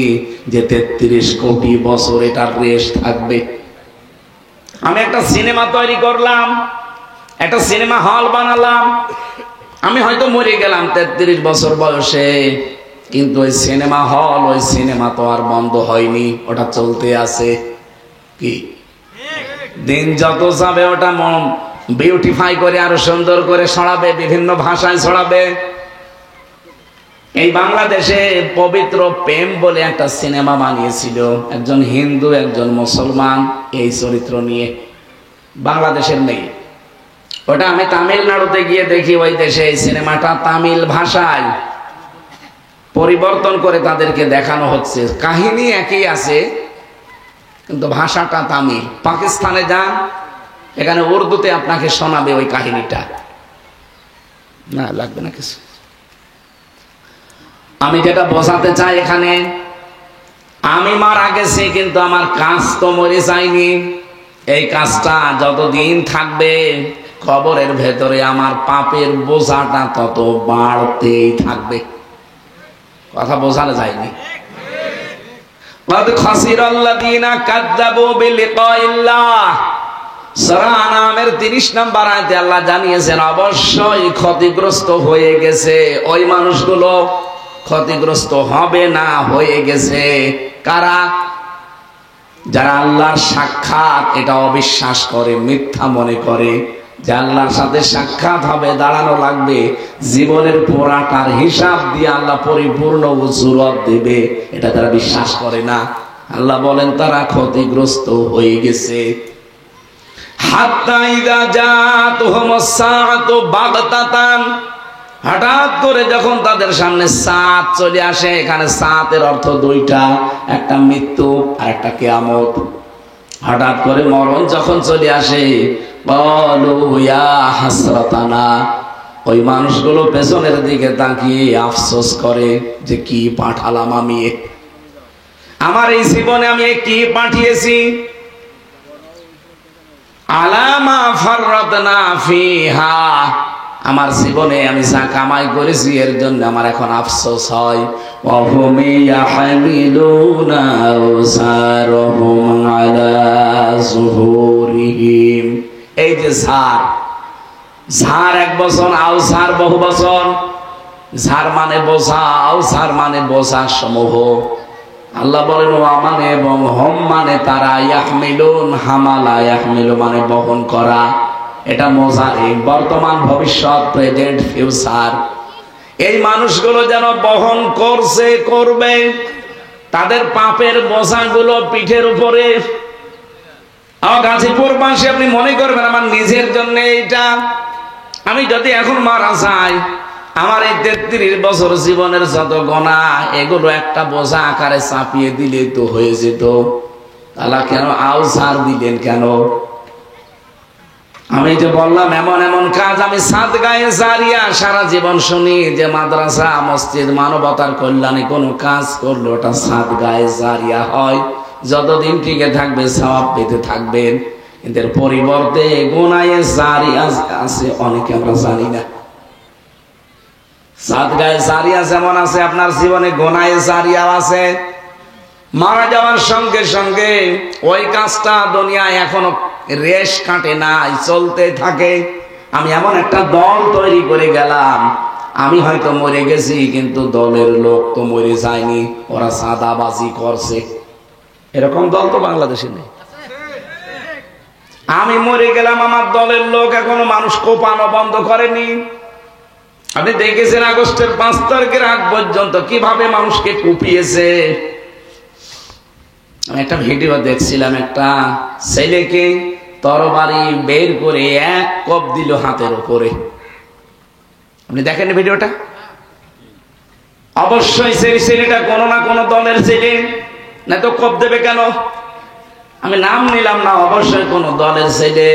যে 33 কোটি বছর এটার রেশ থাকবে। আমি একটা সিনেমা তৈরি করলাম, একটা সিনেমা হল বানালাম। আমি হয়তো মরে গেলাম 33 বছর বয়সে, কিন্তু ওই সিনেমা হল, ওই সিনেমা তো আর বন্ধ হয়নি, ওটা চলতে আছে। কি দিন যত যাবে ওটা বিউটিফাই করে আরো সুন্দর করে ছড়াবে, বিভিন্ন ভাষায় ছড়াবে। এই বাংলাদেশে পবিত্র প্রেম বলে একটা সিনেমা বানিয়েছিল একজন হিন্দু একজন মুসলমান, এই চরিত্র নিয়ে, বাংলাদেশের মেয়ে। ওটা আমি তামিলনাড়ুতে গিয়ে দেখি, ওই দেশে এই সিনেমাটা তামিল ভাষায় পরিবর্তন করে তাদেরকে দেখানো হচ্ছে। কাহিনী একই আছে কিন্তু ভাষাটা তামিল। পাকিস্তানে যান, এখানে উর্দুতে আপনাকে শোনাবে ওই কাহিনীটা। না লাগবে না কিছু। আমি যেটা বোঝাতে চাই এখানে, আমি মারা গেছি কিন্তু আমার কাজ তো মরে যায়নি। এই কাজটা যতদিন থাকবে কবরের ভেতরে আমার পাপের বোঝাটা তত বাড়তেই থাকবে। কথা বোঝানো যায়নি। সূরা আনামের 30 নম্বর আয়াতে আল্লাহ জানিয়েছেন অবশ্যই ক্ষতিগ্রস্ত হয়ে গেছে ওই মানুষগুলো। ক্ষতিগ্রস্ত হবে না, হয়ে গেছে কারা? যারা আল্লাহর সাক্ষাৎ এটা অবিশ্বাস করে, মিথ্যা মনে করে যে আল্লাহর সাথে সাক্ষাৎ হবে, দাঁড়ানো লাগবে, জীবনের পুরাটার হিসাব দিয়ে আল্লাহ পরিপূর্ণ উজুরত দেবে, এটা তারা বিশ্বাস করে না। আল্লাহ বলেন তারা ক্ষতিগ্রস্ত হয়ে গেছে। হাত্তা ইযা জাতুহুমুস সাআতু বাগতাতান, হঠাৎ করে যখন তাদের সামনে সাত চলে আসে। এখানে সাতের অর্থ দুইটা, একটা মৃত্যু আর একটা কিয়ামত। হঠাৎ করে মরণ যখন চলে আসে, ক্বালু ইয়া হাসরাতানা, ওই মানুষগুলো পেছনের দিকে তাকিয়ে আফসোস করে যে কি পাঠালাম আমি, আমার এই জীবনে আমি কি পাঠিয়েছি। আলামা ফাররাতনা ফিহা, আমার জীবনে আমি যা কামাই করেছি এর জন্য আমার এখন আফসোস হয়। ওয়াহুম ইয়াহমিলুনা আওসারহুম আলা যুহুরিহিম, এই যে ঝাড়, ঝাড় এক বচন, আওসার বহু বচন। ঝাড় মানে বোঝা, আওসার মানে বোঝা সমূহ। আল্লাহ বলেন ওয়া মানে এবং হম মানে তারা, ইয়াহমিলুন হামালা, ইয়াহমিলু মানে বহন করা। এটা মুজারি, বর্তমান, ভবিষ্যৎ, প্রেজেন্ট, ফিউচার। এই মানুষগুলো যেন বহন করছে, করবে তাদের পাপের বোঝাগুলো পিঠের উপরে। আমার গাজীপুরবাসী, আপনি মনে করবেন আমার নিজের জন্য এইটা, আমি যদি এখন মারা যাই, আমার এই 33 বছর জীবনের যত গোনাহ এগুলো একটা বোঝা আকারে চাপিয়ে দিলে তো হয়ে যেত। আল্লাহ কেন আউসার দিলেন কেন? আমি যে বললাম এমন এমন কাজ, আমি সাদগায়ে জারিয়া সারা জীবন শুনি যে মাদ্রাসা, মসজিদ, মানবতার কল্যাণে কোনো কাজ করলে ওটা সাদগায়ে জারিয়া হয়, যতদিন টিকে থাকবে সওয়াব পেতে থাকবেন। কিন্তু এর পরিবর্তে গুনাহে জারিয়া আছে অনেকে আমরা জানি না। সাদগায়ে জারিয়া যেমন আছে, আপনার জীবনে গুনাহে জারিয়াও আছে। মারা যাওয়ার সঙ্গে সঙ্গে ওই কাজটা দুনিয়ায় এখনো রেশ কাটে নাই, চলতে থাকে। আমি এমন একটা দল তৈরি করে গেলাম, আমি হয়তো মরে গেছি কিন্তু দলের লোক তো মরে যায়নি, ওরা সাদাবাজি করছে। এরকম দল তো বাংলাদেশে নেই। আমি মরে গেলাম, আমার দলের লোক এখনো মানুষ কোপানো বন্ধ করেনি। আপনি দেখেছেন আগস্টের 5 তারিখের আগ পর্যন্ত কিভাবে মানুষকে কুপিয়েছে। আমি একটা ভিডিও দেখছিলাম, একটা ছেলেকে তরবারি বের করে এক কোপ দিল হাতের উপরে। আপনি দেখেন ভিডিওটা? অবশ্যই সেই ছেলেটা কোনো না কোনো দলের ছেলে, না তো কোপ দেবে কেন? আমি নাম নিলাম না, অবশ্যই কোনো দলের ছেলে।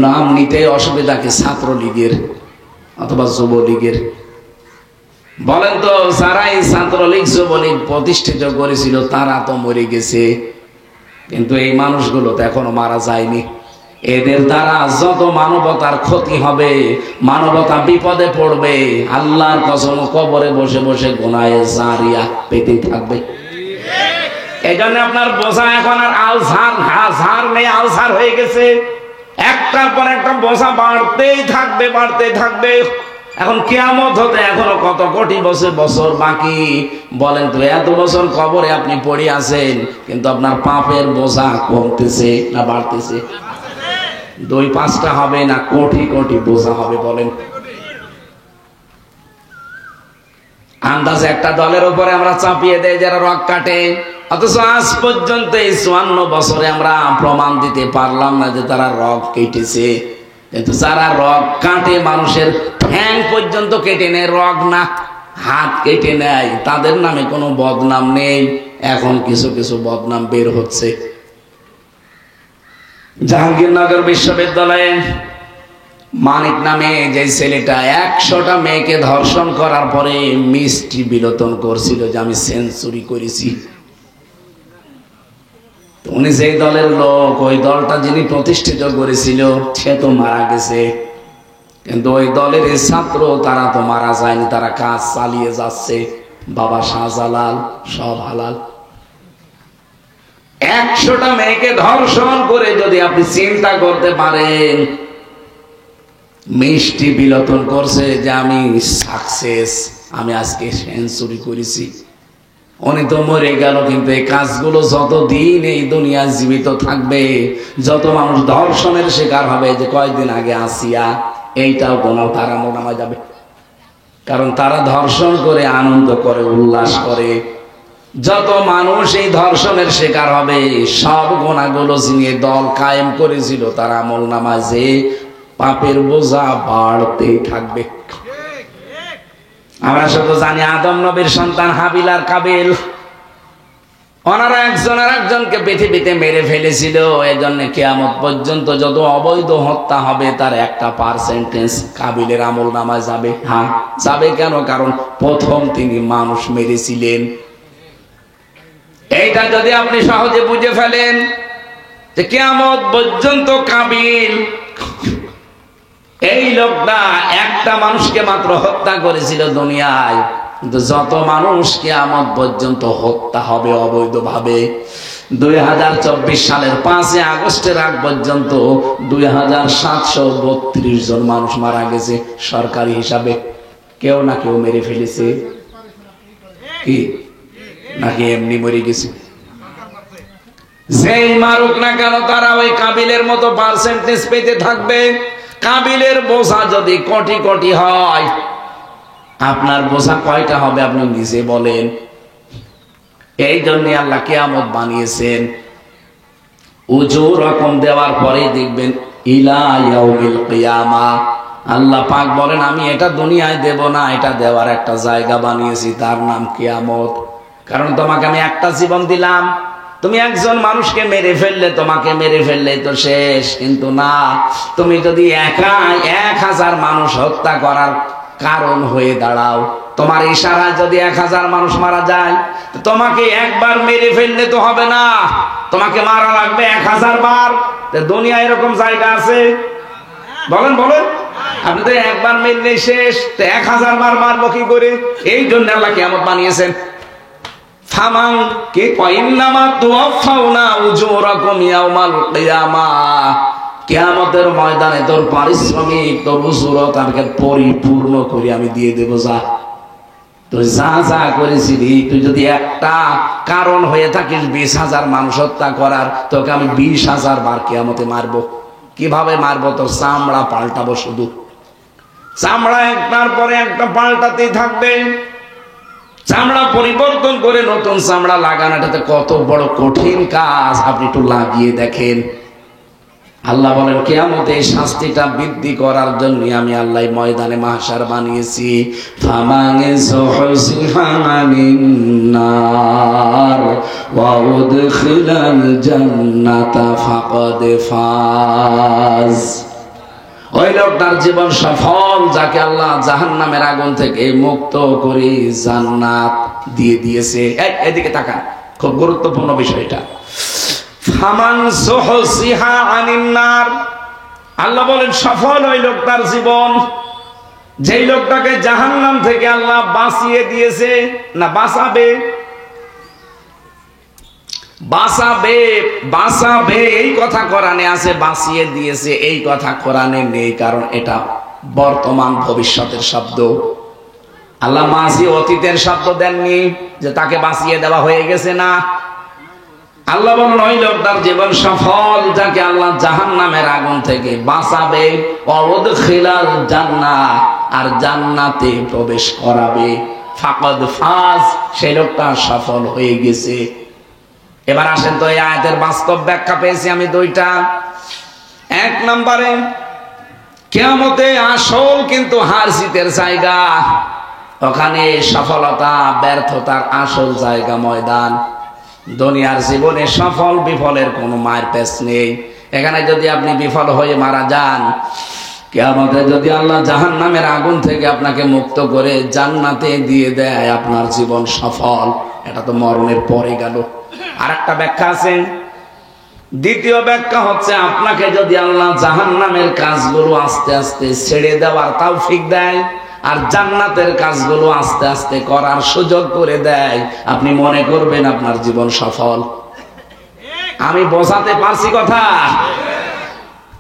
নাম নিতে অসুবিধা কি? ছাত্রলীগের অথবা যুবলীগের। বলেন তো, যারা এই ছাত্রলীগ যুবলীগ প্রতিষ্ঠিত করেছিল তারা তো মরে গেছে, কিন্তু এই মানুষগুলো তো এখনো মারা যায়নি। এদের দ্বারা যত মানবতার ক্ষতি হবে, মানবতা বিপদে পড়বে, আল্লাহর কসম কবরে বসে বসে গুনাহে জারিয়া পেতে থাকবে। এই জন্য আপনার বোঝা এখন আর আলসার হাজার নেই, আলসার হয়ে গেছে। একটার পর একটা বোঝা বাড়তেই থাকবে, বাড়তেই থাকবে। এখন কিয়ামত হতে এখনো কত কোটি বছর বাকি। বলেন তো, এত বছর কবরে আপনি পড়ে আছেন, কিন্তু আপনার পাপের বোঝা কমতেছে না বাড়তেছে? 2-5টা হবে না কোটি কোটি বোঝা হবে? বলেন। আন্দাজে একটা দলের উপরে আমরা চাপিয়ে দেই যারা রক কাটে, অথচ আজ পর্যন্ত এই 54 বছরে আমরা প্রমাণ দিতে পারলাম না যে তারা রক কেটেছে। কিন্তু যারা রক কাটে, মানুষের ঠ্যাং পর্যন্ত কেটে নেয়, রক না হাত কেটে নেয়, তাদের নামে কোনো বদনাম নেই। এখন কিছু কিছু বদনাম বের হচ্ছে। জাহাঙ্গীরনগর বিশ্ববিদ্যালয়ে মানিক নামে যে ছেলেটা 100টা মেয়েকে ধর্ষণ করার পরে মিষ্টি বিলোতন করছিল যে আমি সেঞ্চুরি করেছি। উনি যেই দলের লোক, ওই দলটা যিনি প্রতিষ্ঠিত করেছিল সে তো মারা গেছে, কিন্তু ওই দলের ছাত্র তারা তো মারা যায়নি, তারা কাজ চালিয়ে যাচ্ছে। বাবা শাহজালাল সব হালাল। 100টা মেয়েকে ধর্ষণ করে যদি আপনি চিন্তা করতে পারেন, মিষ্টি বিলোতন করছে যে আমি সাকসেস, আমি আজকে সেঞ্চুরি করেছি। উনি তো মরে গেল, কিন্তু এই কাজগুলো যতদিন এই দুনিয়া জীবিত থাকবে, যত মানুষ ধর্ষণের শিকার হবে, যে কয়েকদিন আগে আসিয়া, এইটাও কোনো তারা মোনামা যাবে। কারণ তারা ধর্ষণ করে আনন্দ করে, উল্লাস করে। যত মানুষ এই ধর্ষণের শিকার হবে, সব গুনাহগুলো যিনি দল কায়েম করেছিল তারা আমল নামায় যে পাপের বোঝা বাড়তেই থাকবে। আমরা শুধু জানি আদম নবীর সন্তান হাবিল আর কাবিল, ওনারা একজন আর একজনকে পৃথিবীতে মেরে ফেলেছিল। এজন্য কিয়ামত পর্যন্ত যত অবৈধ হত্যা হবে তার একটা পার্সেন্টেজ কাবিলের আমল নামায় যাবে। হ্যাঁ যাবে কেন? কারণ প্রথম তিনি মানুষ মেরেছিলেন। এইটা যদি আপনি সহজে বুঝে ফেলেন যে কিয়ামত পর্যন্ত কাবিল, এই লোকটা একটা মানুষকে মাত্র হত্যা করেছিল দুনিয়ায়, কিন্তু যত মানুষ কিয়ামত পর্যন্ত হত্যা হবে অবৈধভাবে, 2024 সালের 5 আগস্টের আগ পর্যন্ত 2732 জন মানুষ মারা গেছে সরকারি হিসাবে। কেউ না কেউ মেরে ফেলেছে। কি নাকি এমনি মরে গেছে? যেই মারুক না কেন তারা ওই কাবিলের মতো পার্সেন্টেজ পেতে থাকবে। কাবিলের বোঝা যদি কোটি কোটি হয়, আপনার বোঝা কয়টা হবে আপনি নিজে বলেন? এই জন্য আল্লাহ কিয়ামত বানিয়েছেন। উজু রকম দেওয়ার পরে দেখবেন ইলা ইয়াউমিল কিয়ামা, আল্লাহ পাক বলেন আমি এটা দুনিয়ায় দেব না, এটা দেওয়ার একটা জায়গা বানিয়েছি, তার নাম কিয়ামত। কারণ তোমাকে আমি একটা জীবন দিলাম, তুমি একজন মানুষকে মেরে ফেললে, তোমাকে মেরে ফেললে তো শেষ, কিন্তু না, তুমি যদি একা 1000 মানুষ হত্যা করার কারণ হয়ে দাঁড়াও, তোমার ইশারায় যদি 1000 মানুষ মারা যায়, তোমাকে একবার মেরে ফেললে তো হবে না, তোমাকে মারা লাগবে 1000 বার। দুনিয়া এরকম জায়গা আছে? বলেন বলেন, আপনি তো একবার মেরলে শেষ, তো 1000 বার মারবো কি করে? এই জন্য আল্লাহ কিয়ামত বানিয়েছেন। ফামান কে কইন্নামা তুওয়াফাউনা উজুরাকুম ইয়াউমাল কিয়ামাহ, কিয়ামতের ময়দানে তোর পারিশ্রমিক, তোর উজুরত আমাকে পরিপূর্ণ করে আমি দিয়ে দেব। যা তুই যা যা করেছিলি, তুই যদি একটা কারণ হয়ে থাকিস 20,000 মানুষ হত্যা করার, তোকে আমি 20,000 বার কিয়ামতে মারবো। কিভাবে মারবো? তোর চামড়া পাল্টাবো, শুধু চামড়া একটার পরে একটা পাল্টাতেই থাকবে। চামড়া পরিবর্তন করে নতুন চামড়া লাগানোটাতে কত বড় কঠিন কাজ, আপনি একটু লাগিয়ে দেখেন। আল্লাহ বলেন কিয়ামতে এই শাস্তিটা বৃদ্ধি করার জন্য আমি আল্লাহ ময়দানে মাহশার বানিয়েছি। ফামানে যুহজিহা আনিন নার ওয়া উদখিলাল জান্নাতা ফাকাদ ফাজ, ওই লোকটার জীবন সফল যাকে আল্লাহ জাহান্নামের আগুন থেকে মুক্ত করে জান্নাত দিয়ে দিয়েছে। এদিকে তাকান, খুব গুরুত্বপূর্ণ বিষয়টা। ফামান যুহজিহা আনিন নার, আল্লাহ বলেন সফল ওই লোকটার জীবন, যেই লোকটাকে জাহান্নাম থেকে আল্লাহ বাঁচিয়ে দিয়েছে। না বাঁচাবে, বাঁচাবে বাঁচাবে এই কথা কোরআনে আছে, বাঁচিয়ে দিয়েছে এই কথা কোরআনে নেই, কারণ এটা বর্তমান ভবিষ্যতের শব্দ। আল্লাহ মাঝি অতীতের শব্দ দেননি যে তাকে বাঁচিয়ে দেওয়া হয়ে গেছে, না। আল্লাহ বলেন ওই লোকটার জীবন সফল যাকে আল্লাহ জাহান্নামের আগুন থেকে বাঁচাবে, ওয়াদখিলাল জান্নাহ, আর জান্নাতে প্রবেশ করাবে। ফাকাদ ফাজ, সেই লোকটা সফল হয়ে গেছে। এবার আসেন তো, এই আয়াতের বাস্তব ব্যাখ্যা পেয়েছি আমি দুইটা। এক নম্বরে, কিয়ামতে আসল কিন্তু হার জিতের জায়গা, ওখানে সফলতা ব্যর্থতার আসল জায়গা ময়দান। দুনিয়ার জীবনে সফল বিফলের কোনো মায়ের পেছ নেই। এখানে যদি আপনি বিফল হয়ে মারা যান, কিয়ামতে যদি আল্লাহ জাহান্নামের আগুন থেকে আপনাকে মুক্ত করে জান্নাতে দিয়ে দেয়, আপনার জীবন সফল। এটা তো মরণের পরে গেল। আর একটা ব্যাখ্যা আছে, দ্বিতীয় ব্যাখ্যা হচ্ছে, আপনাকে যদি আল্লাহ জাহান্নামের কাজগুলো আস্তে আস্তে ছেড়ে দেওয়ার তৌফিক দেয়, আর জান্নাতের কাজগুলো আস্তে আস্তে করার সুযোগ করে দেয়, আপনি মনে করবেন আপনার জীবন সফল। আমি বোঝাতে পারছি কথা?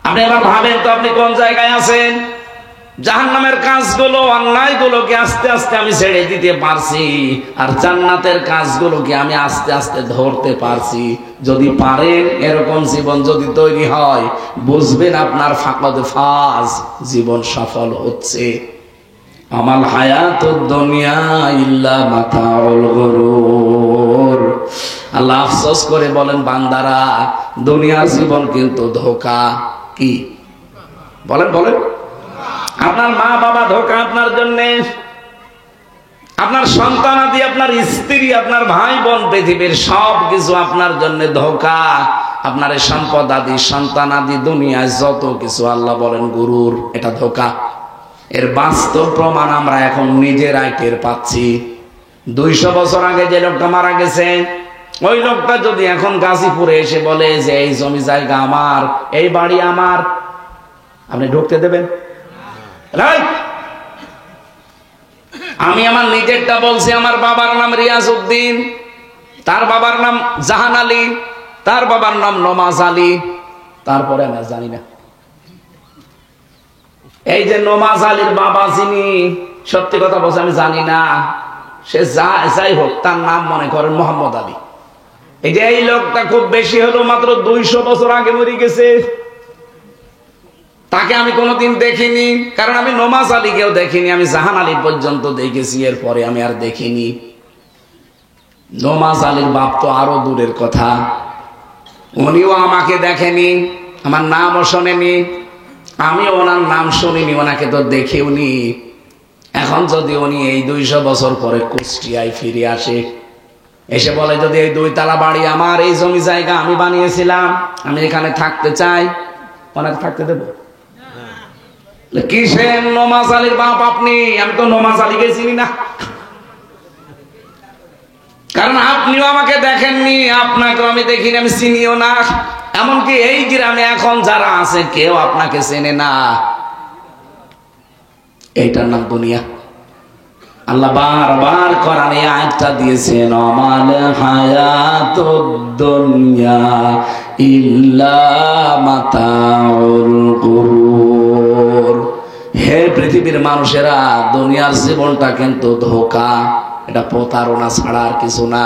আপনি এবার ভাবেন তো, আপনি কোন জায়গায় আছেন? জাহান্নামের কাজগুলো, অন্যায়গুলোকে আস্তে আস্তে আমি ছেড়ে দিতে পারছি, আর জান্নাতের কাজগুলোকে আমি আস্তে আস্তে ধরতে পারছি। যদি পারেন, এরকম জীবন যদি তৈরি হয়, বুঝবেন আপনার ফাকাদ ফাজ, জীবন সফল হচ্ছে। আমাল হায়াতুদ দুনিয়া ইল্লা মাতাউল গুরুর, আল্লাহ আফসোস করে বলেন বান্দারা, দুনিয়ার জীবন কিন্তু ধোঁকা। কি বলেন বলেন? আপনার মা বাবা ধোঁকা আপনার জন্য, আপনার সন্তানাদি, আপনার স্ত্রী, আপনার ভাই বোন, পৃথিবীর সব কিছু আপনার জন্য ধোঁকা। আপনার এই সম্পদ আদি, সন্তান আদি, দুনিয়ায় যত কিছু আল্লাহ বলেন গুরুর, এটা ধোঁকা। এর বাস্তব প্রমাণ আমরা এখন নিজেরাই টের পাচ্ছি। 200 বছর আগে যে লোকটা মারা গেছে, ওই লোকটা যদি এখন গাজীপুরে এসে বলে যে এই জমি জায়গা আমার, এই বাড়ি আমার, আপনি ঢুকতে দেবেন? আমি আমার নিজেরটা বলছি, আমার বাবার নাম রিয়াজ উদ্দিন, তার বাবার নাম জাহান আলী, তার বাবার নাম নমাজ আলী, তারপরে আমি জানি না। এই যে নমাজ আলীর বাবা যিনি, সত্যি কথা বলছে আমি জানি না। সে যাই হোক, তার নাম মনে করেন মোহাম্মদ আলী। এই যে এই লোকটা খুব বেশি হলো মাত্র 200 বছর আগে মরে গেছে। তাকে আমি কোনোদিন দেখিনি, কারণ আমি নমাজ আলীকেও দেখিনি, আমি জাহান আলী পর্যন্ত দেখেছি, এরপরে আমি আর দেখিনি। নমাজ আলীর বাপ তো আরো দূরের কথা, উনিও আমাকে দেখেনি, আমার নামও শোনেনি, আমি ওনার নাম শুনিনি, ওনাকে তো দেখেওনি। এখন যদি উনি এই 200 বছর পরে কুষ্টিয়ায় ফিরে আসে, এসে বলে যদি এই 2 তালা বাড়ি আমার, এই জমি জায়গা আমি বানিয়েছিলাম, আমি এখানে থাকতে চাই, ওনাকে থাকতে দেব? কিসের নমাজ আলীর বাপ আপনি? আমি তো নমাজ আলীকে চিনি না, কারণ আপনিও আমাকে দেখেননি, আপনাকেও আমি দেখিনি, আমি চিনিও না। এমনকি এই গ্রামে এখন যারা আছে কেউ আপনাকে চেনে না। এইটার নাম দুনিয়া। আল্লাহ বারবার কোরআনে আয়াতটা দিয়েছেন, আমাল হায়াতুদ দুনিয়া ইল্লা মাতাউল গুরুর। হে পৃথিবীর মানুষেরা, দুনিয়ার জীবনটা কিন্তু ধোঁকা, এটা প্রতারণা ছাড়া আর কিছু না।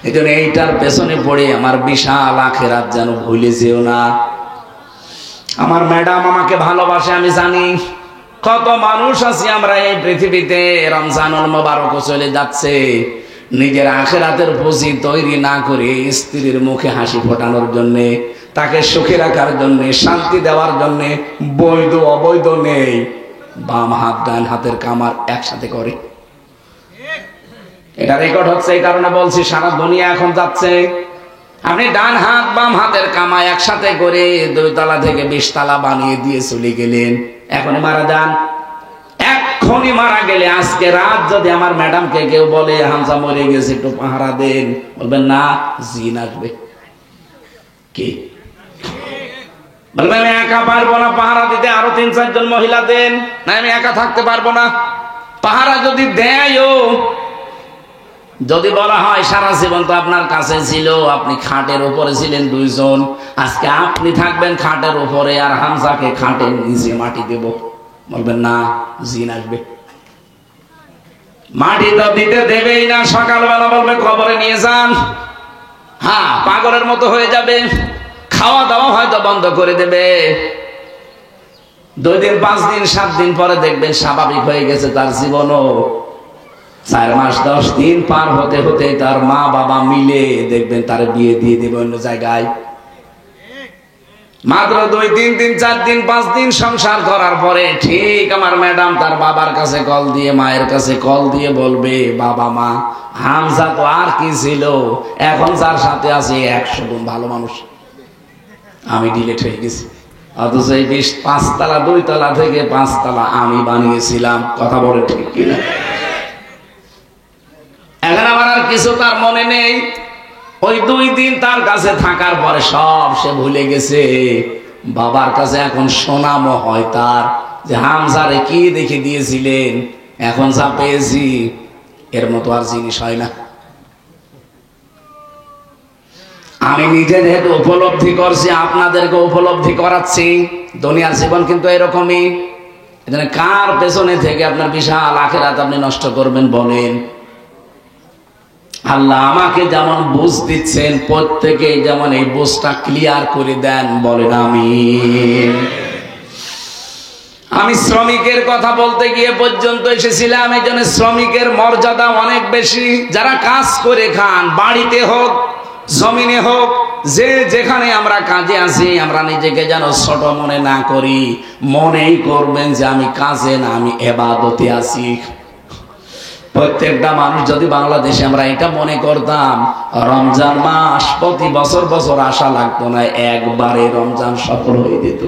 এই জন্য এইটার পেছনে পড়ে আমার বিশাল আখিরাত যেন ভুলে যেও না। আমার ম্যাডাম আমাকে ভালোবাসে, আমি জানি। কত মানুষ আছি আমরা এই পৃথিবীতে, রমজানুল মোবারক চলে যাচ্ছে, নিজের আখিরাতের পুঁজি তৈরি না করে স্ত্রীর মুখে হাসি ফোটানোর জন্য, তাকে সুখী রাখার জন্য, শান্তি দেওয়ার জন্য বৈধ অবৈধ নেই, বাম হাত ডান হাতের কামার একসাথে করে। এটা রেকর্ড হচ্ছে, এই কারণে বলছি সারা দুনিয়া এখন যাচ্ছে। আপনি ডান হাত বাম হাতের কামাই একসাথে করে 2 তলা থেকে 20 তলা বানিয়ে দিয়ে চলে গেলেন, এখনই মারা যান। এখনই মারা গেলে আজকে রাত যদি আমার ম্যাডামকে কেউ বলে হামজা মরে গেছে, একটু পাহারা দেন, বলবেন না, জিন আসবে। কি বলবেন? আমি একা পারবো না পাহারা দিতে, আরো 3-4 জন মহিলা দেন। না, আমি একা থাকতে পারবো না। পাহারা যদি দেয়ও, যদি বলা হয় সারা জীবন তো আপনার কাছে ছিল, আপনি খাটের উপরে ছিলেন 2 জন, আজকে আপনি থাকবেন খাটের উপরে আর হামজাকে খাটের নিচে মাটি দেব, বলবেন না, জিন আসবে। মাটি তো দিতে দেবেই না, সকালবেলা বলবে কবরে নিয়ে যান। হ্যাঁ, পাগলের মতো হয়ে যাবে, খাওয়া দাওয়া হয়তো বন্ধ করে দেবে। 2 দিন 5 দিন 7 দিন পরে দেখবেন স্বাভাবিক হয়ে গেছে তার জীবনও। 4 মাস 10 দিন পার হতে হতে তার মা বাবা মিলে দেখবেন তার বিয়ে দিয়ে দেবে অন্য জায়গায়। মাত্র 2-3 দিন 4 দিন 5 দিন সংসার করার পরে ঠিক আমার ম্যাডাম তার বাবার কাছে কল দিয়ে, মায়ের কাছে কল দিয়ে বলবে, বাবা মা, হামজা তো আর কি ছিল, এখন যার সাথে আছে 100 গুণ ভালো মানুষ, আমি ডিলেট হয়ে গেছি। অথচ এই 5 তলা 2 তলা থেকে 5 তলা আমি বানিয়েছিলাম। কথা বলে ঠিক কিনা? এখন আমার আর কিছু তার মনে নেই। ওই 2 দিন তার কাছে থাকার পরে সব সে ভুলে গেছে। বাবার কাছে এখন শোনামও হয় তার, যে হামজারে কি দেখে দিয়েছিলেন, এখন যা পেয়েছি এর মতো আর জিনিস হয় না। আমি নিজে যেহেতু উপলব্ধি করছি, আপনাদেরকে উপলব্ধি করাচ্ছি। দুনিয়ার জীবন কিন্তু এরকমই। এজন্য কার পেছনে থেকে আপনার বিশাল আখিরাত আপনি নষ্ট করবেন বলেন? আল্লাহ আমাকে যেমন বুঝ দিচ্ছেন, প্রত্যেকে যেমন এই বুঝটা ক্লিয়ার করে দেন, বলেন আমিন। আমি শ্রমিকের কথা বলতে গিয়ে পর্যন্ত এসেছিলাম। এই জন্য শ্রমিকের মর্যাদা অনেক বেশি। যারা কাজ করে খান, বাড়িতে হোক জমিনে হোক, যে যেখানে আমরা কাজে আছি, আমরা নিজেকে যেন ছোট মনে না করি, মনেই করবেন যে আমি কাজে না, আমি ইবাদতে আছি। প্রত্যেকটা মানুষ যদি বাংলাদেশে আমরা এটা মনে করতাম, রমজান মাস প্রতি বছর বছর আসা লাগতো না, একবারে রমজান সফল হয়ে যেত।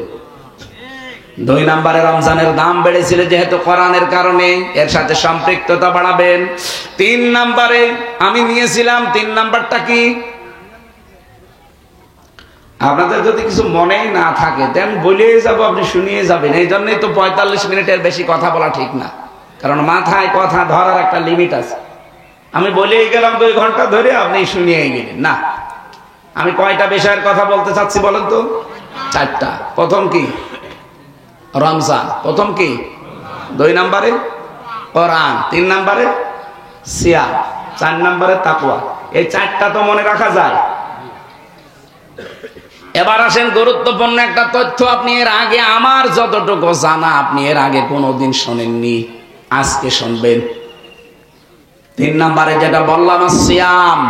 2 নম্বরে রমজানের দাম বেড়েছিল যেহেতু কোরআনের কারণে, এর সাথে সম্পৃক্ততা বাড়াবেন। 3 নম্বরে আমি নিয়েছিলাম, 3 নাম্বারটা কি? আপনাদের যদি কিছু মনেই না থাকে তেমন বলেই যাবো, আপনি শুনিয়ে যাবেন। এই জন্যই তো 45 মিনিটের বেশি কথা বলা ঠিক না, কারণ মাথায় কথা ধরার একটা লিমিট আছে। আমি বলেই গেলাম 2 ঘন্টা ধরে, আপনি শুনিয়েই গেলেন না। আমি কয়টা বিষয়ের কথা বলতে চাচ্ছি বলেন তো? 4টা। প্রথম কি? রমজান। প্রথম কি? 2 নম্বরে কোরআন। 3 নম্বরে সিয়াম, 4 নম্বরে তাকওয়া। এই 4টা তো মনে রাখা যায়। এবার আসেন গুরুত্বপূর্ণ একটা তথ্য, আপনি এর আগে আমার যতটুকু জানা আপনি এর আগে কোনোদিন শোনেননি, আজকে শুনবেন। 3 নম্বরে যেটা বললাম সিয়াম।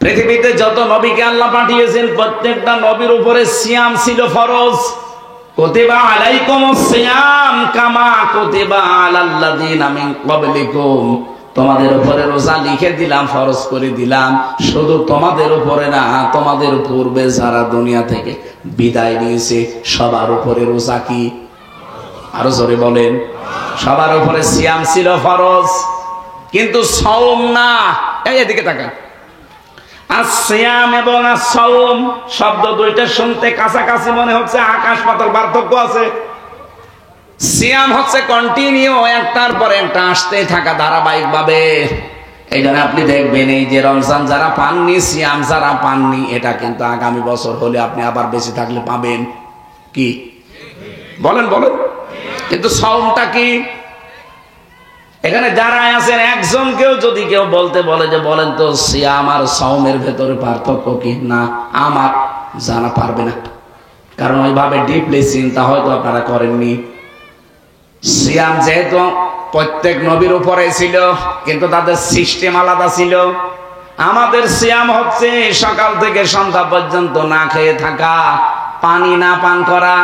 পৃথিবীতে যত নবীকে আল্লাহ পাঠিয়েছেন প্রত্যেকটা নবীর উপরে সিয়াম ছিল ফরজ। কুতিবা আলাইকুমুস সিয়াম কামা কুতিবা আলাল্লাযিনা মিন ক্বাবলিকুম, তোমাদের উপরে রোজা লিখে দিলাম, ফরজ করে দিলাম। শুধু তোমাদের উপরে না, তোমাদের পূর্বে যারা দুনিয়া থেকে বিদায় নিয়েছে সবার উপরে রোজা কি, আরো জোরে বলেন, সবার উপরে সিয়াম ছিল ফরজ, কিন্তু সাওম না। এদিকে তাকান, আসিয়াম এবং আসসাওম শব্দ দুইটা শুনতে কাছাকাছি মনে হচ্ছে, আকাশ পাতাল পার্থক্য আছে। সিয়াম হচ্ছে কন্টিনিউ, একটার পর একটা আসতে থাকা ধারাবাহিক ভাবে। এই জন্য আপনি দেখবেন এই যে রমজান যারা পাননি, সিয়াম যারা পাননি, এটা কিন্তু আগামী বছর হলে আপনি আবার বেশি থাকলে পাবেন। কি বলেন বলেন? কিন্তু সাওমটা কি? এখানে যারা আছেন একজনকেও যদি কেউ বলতে বলে যে বলেন তো সিয়াম আর সাওমের ভেতরে পার্থক্য কি, না আমার জানা পারবে না, কারণ ওইভাবে ডিপলি চিন্তা হয়তো আপনারা করেননি। সিয়াম যেহেতু প্রত্যেক নবীর উপরে ছিল, কিন্তু তাদের সিস্টেম আলাদা ছিল। আমাদের সিয়াম হচ্ছে সকাল থেকে সন্ধ্যা পর্যন্ত না খেয়ে থাকা, পানি না পান করা,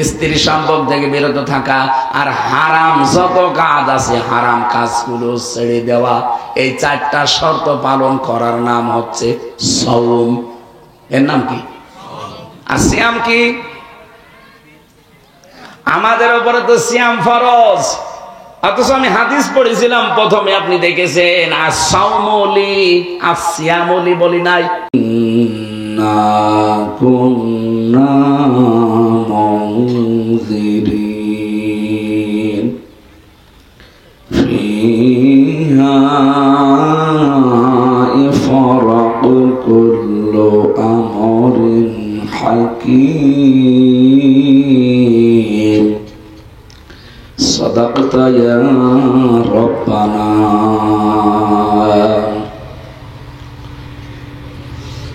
স্ত্রী সম্পর্ক থেকে বিরত থাকা, আর হারাম যত কাজ আছে হারাম কাজগুলো ছেড়ে দেওয়া। এই 4টা শর্ত পালন করার নাম হচ্ছে সাওম। এর নাম কি? আর সিয়াম কি? আমাদের উপরে তো সিয়াম ফরজ, অথচ আমি হাদিস পড়েছিলাম প্রথমে, আপনি দেখেছেন আস-সাওমুলি আস-সিয়ামুলি বলি নাই। না কুন্না মুনজিরিন ফিহা ইফরাকু কুল্লু আমরিন হাকীম সাদাকতা ইয়া রাব্বানা।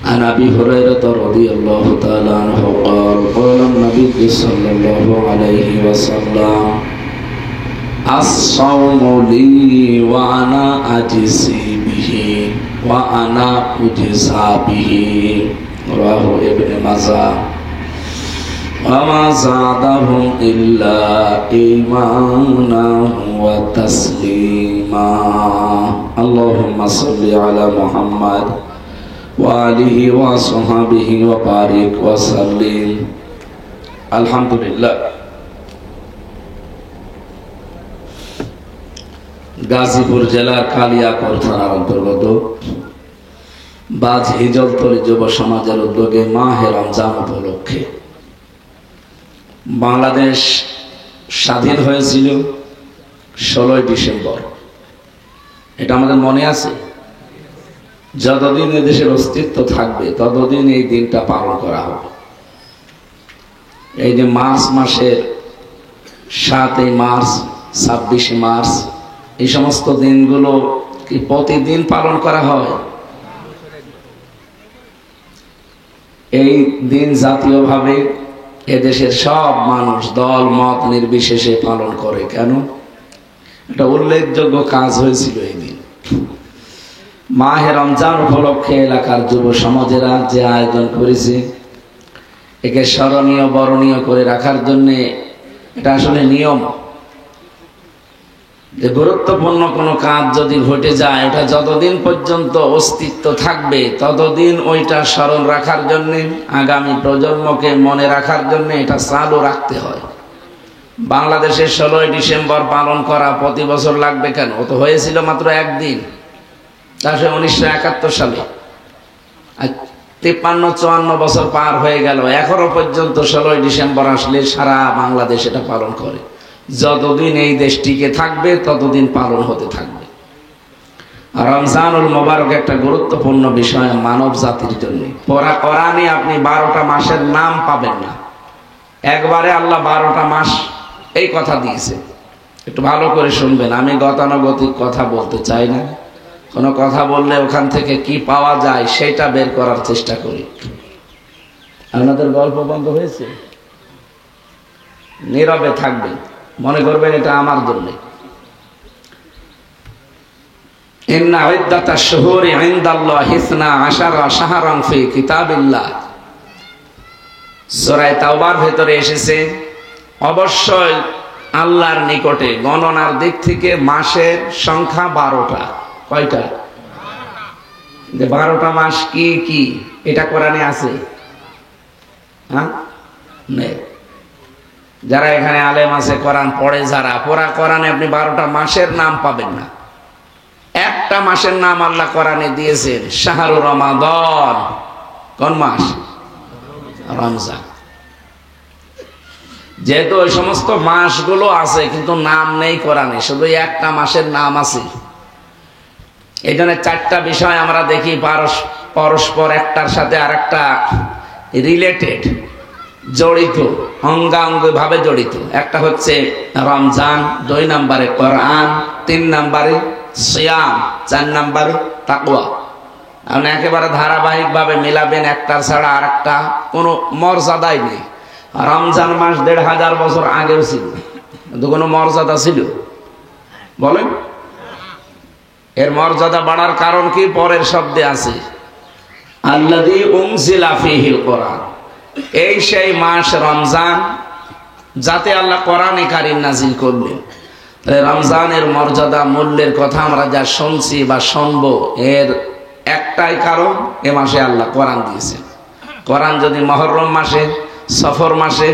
عن أبي هريرة رضي الله تعالى عنه قال قال النبي صلى الله عليه وسلم الصوم لي وأنا أجزي به وأنا أجزى به رواه ابن ماجه وما زادهم إلا إيمانا وتسليما اللهم صل على محمد وآله وصحبه وبارك وسلم। আলহামদুলিল্লাহ। গাজীপুর জেলার কালিয়াকৈর থানার অন্তর্গত বাজ হিজলতলী যুব সমাজের উদ্যোগে মাহে রমজান উপলক্ষে বাংলাদেশ স্বাধীন হয়েছিল 16 ডিসেম্বর। এটা আমাদের মনে আছে। যতদিন এদেশের অস্তিত্ব থাকবে ততদিন এই দিনটা পালন করা হবে। এই যে মার্চ মাসের 7 মার্চ, 26 মার্চ, এই সমস্ত দিনগুলো কি প্রতিদিন পালন করা হয়? এই দিন জাতীয়ভাবে এদেশের সব মানুষ দল মত নির্বিশেষে পালন করে। কেন? এটা উল্লেখযোগ্য কাজ হয়েছিল এই দিন। মাহে রমজান উপলক্ষে এলাকার যুব সমাজেরা যে আয়োজন করেছে, একে স্মরণীয় বরণীয় করে রাখার জন্য এটা আসলে নিয়ম যে গুরুত্বপূর্ণ কোনো কাজ যদি ঘটে যায়, ওটা যতদিন পর্যন্ত অস্তিত্ব থাকবে ততদিন ওইটা স্মরণ রাখার জন্য, আগামী প্রজন্মকে মনে রাখার জন্য এটা চালু রাখতে হয়। বাংলাদেশে 16 ডিসেম্বর পালন করা প্রতি বছর লাগবে কেন? ও তো হয়েছিল মাত্র একদিন, তা 1971 সালে। 53-54 বছর পার হয়ে গেল, এখনো পর্যন্ত 16 ডিসেম্বর আসলে সারা বাংলাদেশ এটা পালন করে। যতদিন এই দেশ টিকে থাকবে ততদিন পালন হতে থাকবে। রমজানুল মোবারক একটা গুরুত্বপূর্ণ বিষয় মানব জাতির জন্য। কোরআনে আপনি 12টা মাসের নাম পাবেন না, একবারে আল্লাহ 12টা মাস এই কথা দিয়েছে। একটু ভালো করে শুনবেন, আমি গতানুগতিক কথা বলতে চাই না। কোনো কথা বললে ওখান থেকে কি পাওয়া যায় সেটা বের করার চেষ্টা করি। আপনাদের গল্প বন্ধ হয়েছে? নীরবে থাকবেন, মনে করবেন এটা আমার জন্য। ইন্না ইদ্দাতাশ শুহুরি ইনদাল্লাহি 12 শাহরান ফি কিতাবিল্লাহ, সূরা তাওবার ভেতরে এসেছে অবশ্যই আল্লাহর নিকটে গণনার দিক থেকে মাসের সংখ্যা 12টা। কয়টা? 12টা মাস কি কি এটা কোরআনে আছে? হ্যাঁ, নেই। যারা এখানে আলেম আছে, কোরআন পড়ে যারা, পুরা কোরআনে আপনি 12টা মাসের নাম পাবেন না। একটা মাসের নাম আল্লাহ কোরআনে দিয়েছেন, শাহরু রমাদান। কোন মাস? রমজান। যেহেতু ওই সমস্ত মাসগুলো আছে কিন্তু নাম নেই কোরআনে, শুধু একটা মাসের নাম আছে। এই জন্য 4টা বিষয় আমরা দেখি পরস্পর একটার সাথে আরেকটা রিলেটেড, জড়িত, অঙ্গাঙ্গি ভাবে জড়িত। একটা হচ্ছে রমজান, 2 নম্বরে কোরআন, 3 নম্বরে সিয়াম, 4 নম্বরে তাকওয়া। আপনি একেবারে ধারাবাহিক ভাবে মিলাবেন, একটার ছাড়া আরেকটা কোনো মর্যাদাই নেই। রমজান মাস 1500 বছর আগেও ছিল, কিন্তু কোনো মর্যাদা ছিল? বলেন। এর মর্যাদা বাড়ার কারণ কি? পরের শব্দে আছে, আল্লাযী উনজিলা ফীহিল কোরআন। এই সেই মাস রমজান যাতে আল্লাহ কোরআনে কারীম নাযিল করলেন। রমজানের মর্যাদা, মূল্যের কথা আমরা যা শুনছি বা শুনবো, এর একটাই কারণ, এ মাসে আল্লাহ কোরআন দিয়েছেন। কোরআন যদি মুহররম মাসে, সফর মাসে,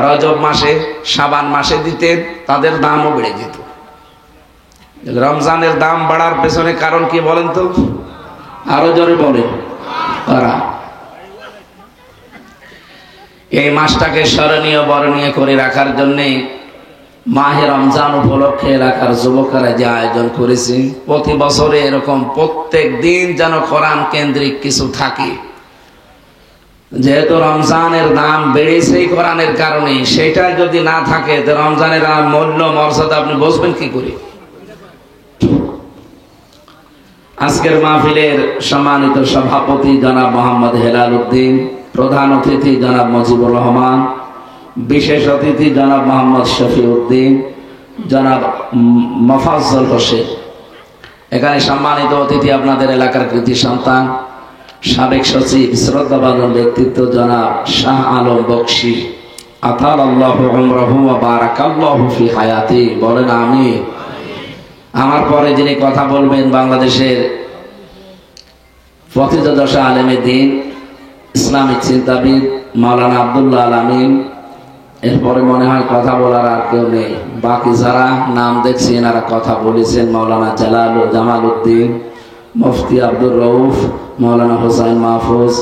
রজব মাসে, শাবান মাসে দিতেন, তাদের দামও বেড়ে যেত। রমজানের দাম বাড়ার পেছনে কারণ কি বলেন তো? আরো জোরে বলেন। কোরআন। এই মাসটাকে স্মরণীয় বরণীয় করে রাখার জন্য মাহে রমজান উপলক্ষে এলাকার যুবকেরা যে আয়োজন করেছে, প্রতি বছরে এরকম প্রত্যেক দিন যেন কোরআন কেন্দ্রিক কিছু থাকে। যেহেতু রমজানের দাম বেড়েছে কোরআনের কারণে, সেটা যদি না থাকে তো রমজানের মূল্য মর্যাদা আপনি বুঝবেন কি করে? আজকের মাহফিলের সম্মানিত সভাপতি জনাব মোহাম্মদ হেলাল উদ্দিন, প্রধান অতিথি জনাব মুজিবুর রহমান, বিশেষ অতিথি জনাব মোহাম্মদ শফিউদ্দিন, জনাব মোফাজ্জল হোসেন। এখানে সম্মানিত অতিথি আপনাদের এলাকার কৃতি সন্তান, সাবেক সচিব, শ্রদ্ধাভাজন ব্যক্তিত্ব জনাব শাহ আলম বকশী, আতালাল্লাহু উমরাহু ওয়া বারাকাল্লাহু ফি হায়াতি। বলেন আমিন। আমার পরে যিনি কথা বলবেন, বাংলাদেশের প্রথিতযশা আলেমে দ্বীন, ইসলামিক চিন্তাবিদ মাওলানা আব্দুল্লাহ আল আমিন। এরপরে মনে হয় কথা বলার আর কেউ নেই। বাকি যারা নাম দেখছি এনারা কথা বলেছেন, মাওলানা জামাল উদ্দিন, মুফতি আব্দুর রউফ, মাওলানা হোসাইন মাহফুজ,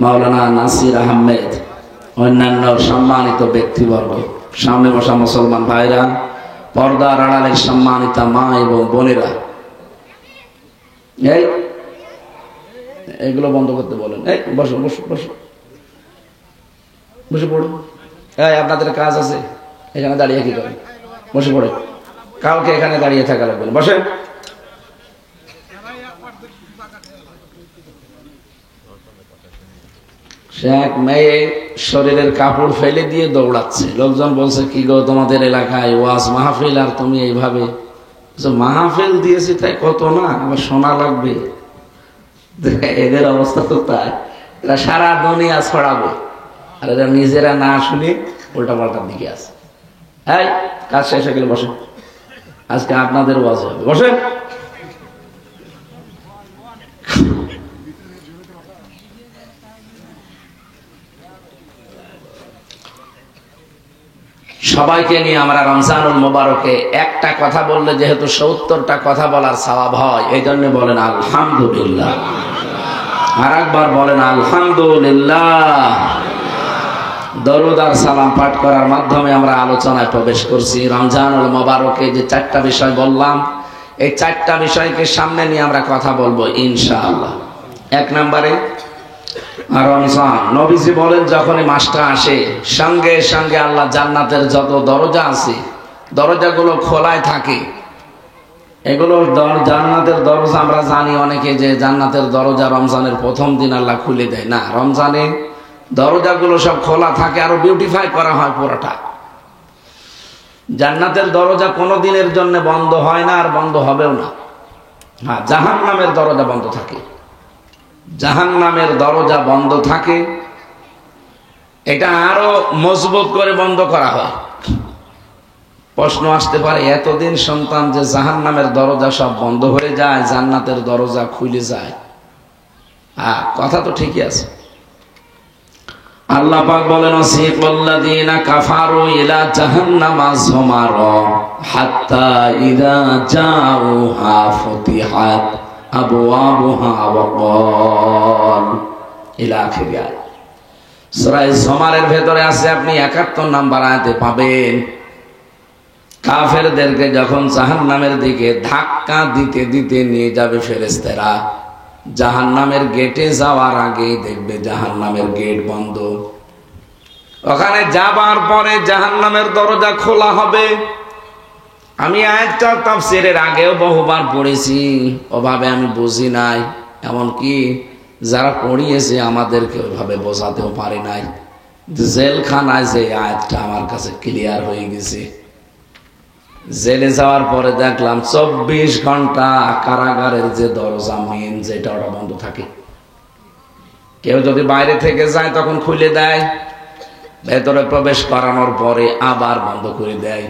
মাওলানা নাসির আহমেদ, অন্যান্য সম্মানিত ব্যক্তিবর্গ, সামনে বসা মুসলমান ভাইরা, পর্দার আড়ালের সম্মানিতা মা এবং বোনেরা, এগুলো বন্ধ করতে বলেন। এই বসো বসো বসো, বসে পড়ো। এই আপনাদের কাজ আছে, এখানে দাঁড়িয়ে কি করেন? বসে পড়ে। কাউকে এখানে দাঁড়িয়ে থাকা লাগবে না, বসে। সে এক মেয়ে শরীরের কাপড় ফেলে দিয়ে দৌড়াচ্ছে। লোকজন বলছে, কি গো তোমাদের এলাকায় ওয়াজ মাহফিল, আর তুমি এইভাবে? মাহফিল দিয়েছি তাই কত না, আবার শোনা লাগবে। এদের অবস্থা তো তাই, এরা সারা দুনিয়া ছড়াবে, আর এরা নিজেরা না শুনে উল্টা পাল্টার দিকে আছে। এই কাজ শেষ হয়ে গেলে বসে, আজকে আপনাদের ওয়াজ হবে, বসে। সবাইকে নিয়ে আমরা রমজানুল মোবারকে একটা কথা বললে যেহেতু 70টা কথা বলার সওয়াব হয়, এই জন্য বলেন আলহামদুলিল্লাহ। আর একবার বলেন আলহামদুলিল্লাহ। দরুদ আর সালাম পাঠ করার মাধ্যমে আমরা আলোচনায় প্রবেশ করছি। রমজানুল মোবারকে যে 4টা বিষয় বললাম, এই 4টা বিষয়কে সামনে নিয়ে আমরা কথা বলবো ইনশাআল্লাহ। 1 নম্বরে রমজান। নবীজি বলেন, যখনই মাসটা আসে সঙ্গে সঙ্গে আল্লাহ জান্নাতের যত দরজা আছে দরজাগুলো খোলায় থাকে। এগুলো জান্নাতের দরজা। আমরা জানি অনেকে যে জান্নাতের দরজা রমজানের প্রথম দিন আল্লাহ খুলে দেয়, না, রমজানে দরজাগুলো সব খোলা থাকে, আরো বিউটিফাই করা হয় পুরোটা। জান্নাতের দরজা কোনো দিনের জন্য বন্ধ হয় না, আর বন্ধ হবেও না। হ্যাঁ, জাহান্নামের দরজা বন্ধ থাকে। জাহান্নামের দরজা বন্ধ থাকে, এটা আরো মজবুত করে বন্ধ করা হয়। প্রশ্ন আসতে পারে, এতদিন সন্তান যে জাহান্নামের দরজা সব বন্ধ হয়ে যায়, জান্নাতের দরজা খুলে যায়। হ্যাঁ, কথা তো ঠিকই আছে। আল্লাহ পাক বলেন, ওয়াসিকাল্লাযীনা কাফারু ইলা জাহান্নামা যুমারা হাত্তা ইযা জাউহা ফুতিহাত আবওয়াবুহা ওয়া ক্বাল ইলা আখিরিয়া। সূরা যুমারের ভেতরে আছে, আপনি ৭১ নম্বর আয়াতে পাবেন। কাফেরদেরকে যখন জাহান্নামের দিকে ধাক্কা দিতে দিতে নিয়ে যাবে ফেরেশতারা, জাহান্নামের গেটে যাওয়ার আগেই দেখবে জাহান্নামের গেট বন্ধ। ওখানে যাবার পরে জাহান্নামের দরজা খোলা হবে। আমি আয়াতটা তাফসীরের আগেও বহুবার পড়েছি, ওভাবে আমি বুঝি নাই, এমনকি যারা পড়িয়েছে আমাদেরকে ওইভাবে বোঝাতেও পারে নাই। জেলখানায় যে আয়াতটা আমার কাছে ক্লিয়ার হয়ে গেছে। জেলে যাওয়ার পরে দেখলাম 24 ঘন্টা কারাগারের যে দরজা মেন, যেটা ওটা বন্ধ থাকে। কেউ যদি বাইরে থেকে যায় তখন খুলে দেয়, ভেতরে প্রবেশ করানোর পরে আবার বন্ধ করে দেয়।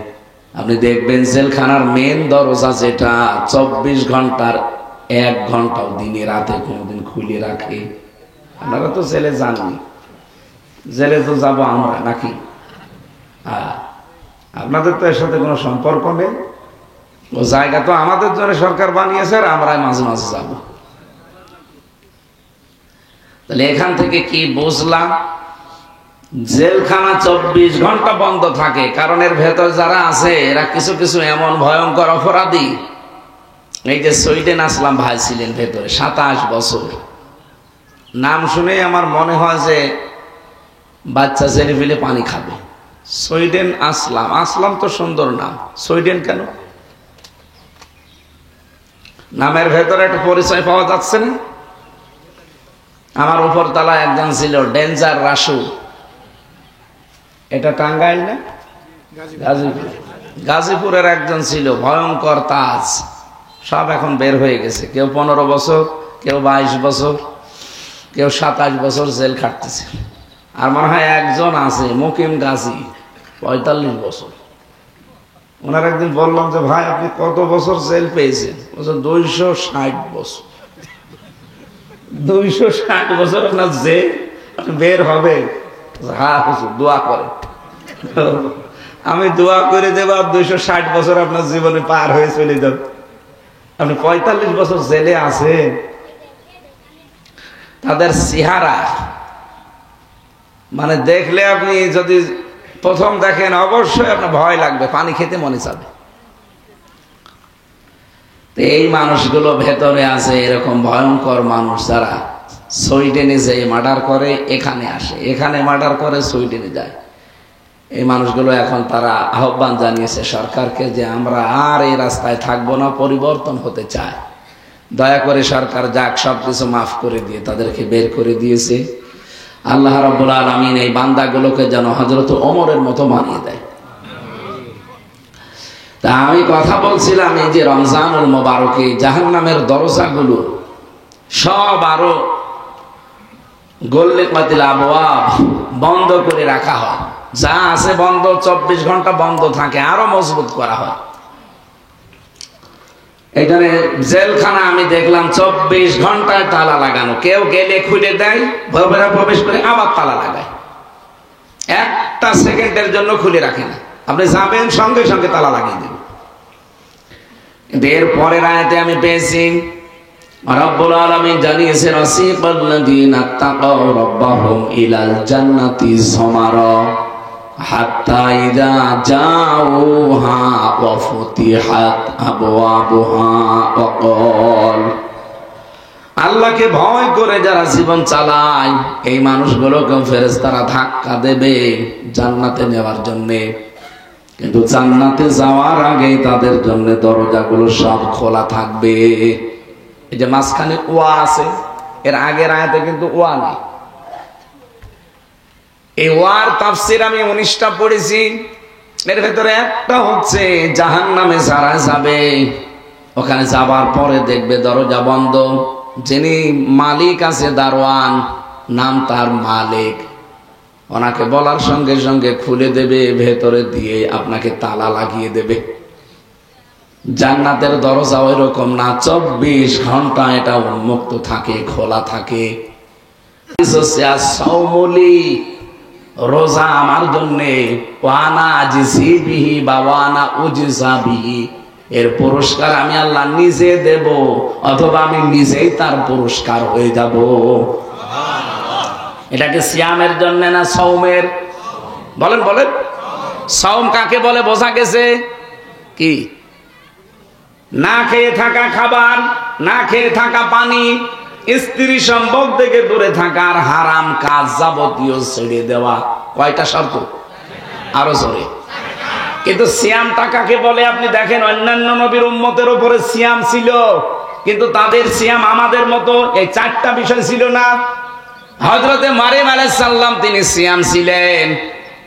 আপনি দেখবেন জেলখানার মেন দরজা যেটা 24 ঘন্টার 1 ঘন্টাও দিনে রাতে কোনোদিন খুলে রাখে। আপনারা তো জেলে যাননি, জেলে তো যাবো আমরা নাকি? আপনাদের তো এর সাথে কোনো সম্পর্ক নেই। ও জায়গা তো আমাদের জন্য সরকার বানিয়েছে, আর আমরা মাঝে মাঝে যাব। তাহলে এখান থেকে কি বুঝলাম? জেলখানা 24 ঘন্টা বন্ধ থাকে, কারণ এর ভেতর যারা আছে এরা কিছু কিছু এমন ভয়ঙ্কর অপরাধী। এই যে সুইডেন আসলাম ভাই ছিলেন ভেতরে 27 বছর। নাম শুনে আমার মনে হয় যে বাচ্চা ছেলে ফেলে পানি খাবে। সুইডেন আসলাম, আসলাম তো সুন্দর নাম, সুইডেন কেন? নামের ভেতরে একটা পরিচয় পাওয়া যাচ্ছে না? আমার উপর তলায় একজন ছিল ডেঞ্জার রাসু। এটা টাঙ্গাইল না? গাজীপুর। গাজীপুরের একজন ছিল ভয়ঙ্কর তাজ। সব এখন বের হয়ে গেছে, কেউ 15 বছর, কেউ 22 বছর, কেউ 27 বছর জেল খাটতেছে। আর মনে হয় একজন আছে মুকিম গাজী, 45 বছর। ওনার একদিন বললাম যে ভাই আপনি কত বছর জেল পেয়েছেন? বলছেন 260 বছর। 260 বছর আপনার জেল, আপনি বের হবে? হ্যাঁ হুজুর, দোয়া করে। আমি দোয়া করে দেব, 260 বছর আপনার জীবনে পার হয়ে চলে যাবে। আপনি 45 বছর জেলে আছেন। তাদের চেহারা মানে দেখলে আপনি যদি প্রথম দেখেন অবশ্যই আপনার ভয় লাগবে, পানি খেতে মনে চাবে। এই মানুষগুলো ভেতরে আছে, এরকম ভয়ঙ্কর মানুষ যারা সুইডেনে যে মার্ডার করে এখানে আসে, এখানে মার্ডার করে সুইডেনে যায়। এই মানুষগুলো এখন তারা আহ্বান জানিয়েছে সরকারকে যে আমরা আর এই রাস্তায় থাকবো না, পরিবর্তন হতে চায়। দয়া করে সরকার যাক, সবকিছু মাফ করে দিয়ে তাদেরকে বের করে দিয়েছে। আল্লাহ রাব্বুল আলামিন এই বান্দাগুলোকে যেন হযরত ওমরের মতো বানিয়ে দেয়। তা আমি কথা বলছিলাম, এই যে রমজানুল মোবারকে জাহান্নামের দরজাগুলো সব আরো গোল্লেকাতিল আবওয়াব বন্ধ করে রাখা হয়। যা আছে বন্ধ 24 ঘন্টা বন্ধ থাকে, আরো মজবুত করা হয়। এখানে জেলখানা আমি দেখলাম 24 ঘন্টায় তালা লাগানো, কেউ গেলে খুলে দেয়, ভবেরা প্রবেশ করে আবার তালা লাগায়। একটা সেকেন্ডের জন্য খুলে রাখে না, আপনি যাবেন সঙ্গে সঙ্গে তালা লাগিয়ে দেবেন। এর পরের আয়াতে আমি পেয়েছি রব্বুল আলামিন জানিয়েছেন, ওয়াসিকাল্লাযীনা তাকাউ রাব্বাহুম ইলাল জান্নাতি যুমারা হাত্তা ইযা জাউহা ওয়া ফুতিহাত আবওয়াবুহা ওয়া ক্বাল। আল্লাহকে ভয় করে যারা জীবন চালায় এই মানুষগুলোকে ফেরেশতারা ধাক্কা দেবে জান্নাতে নেওয়ার জন্য। কিন্তু জান্নাতে যাওয়ার আগে তাদের জন্য দরজাগুলো সব খোলা থাকবে। এই যে মাঝখানে ওয়া আছে, এর আগের আয়াতে কিন্তু ওয়া নেই। এই ওয়ার তাফসীর আমি 19টা পড়েছি, এর ভেতরে একটা হচ্ছে জাহান্নামে যারা যাবে, ওখানে যাবার পরে দেখবে দরজা বন্ধ, যিনি মালিক আছে দারোয়ান, নাম তার মালিক, ওনাকে বলার সঙ্গে সঙ্গে খুলে দেবে, ভেতরে দিয়ে আপনাকে তালা লাগিয়ে দেবে। জান্নাতের দরজা ওই রকম না, 24 ঘন্টা এটা উন্মুক্ত থাকে, খোলা থাকে। রোজা আমার জন্যে, ওয়ানা আজিসি বিহি বা ওয়ানা উজিসা বিহি, এর পুরস্কার আমি আল্লাহ নিজে দেব, অথবা আমি নিজেই তার পুরস্কার হয়ে যাব। এটাকে সিয়ামের জন্য না সওমের? বলেন বলেন, সওম কাকে বলে বোঝা গেছে কি? না খেয়ে থাকা খাবার, না খেয়ে থাকা পানি, স্ত্রী সম্ভোগ থেকে দূরে থাকা, আর হারাম কাজ যাবতীয় ছেড়ে দেওয়া। কয়টা শর্ত? আরো জোরে। কিন্তু সিয়ামটা কাকে বলে আপনি দেখেন, অন্যান্য নবীর উম্মতের উপরে সিয়াম ছিল, কিন্তু তাদের সিয়াম আমাদের মতো এই 4টা বিষয় ছিল না। হযরতে মারিয়াম আলাইহিস সালাম তিনি সিয়াম ছিলেন,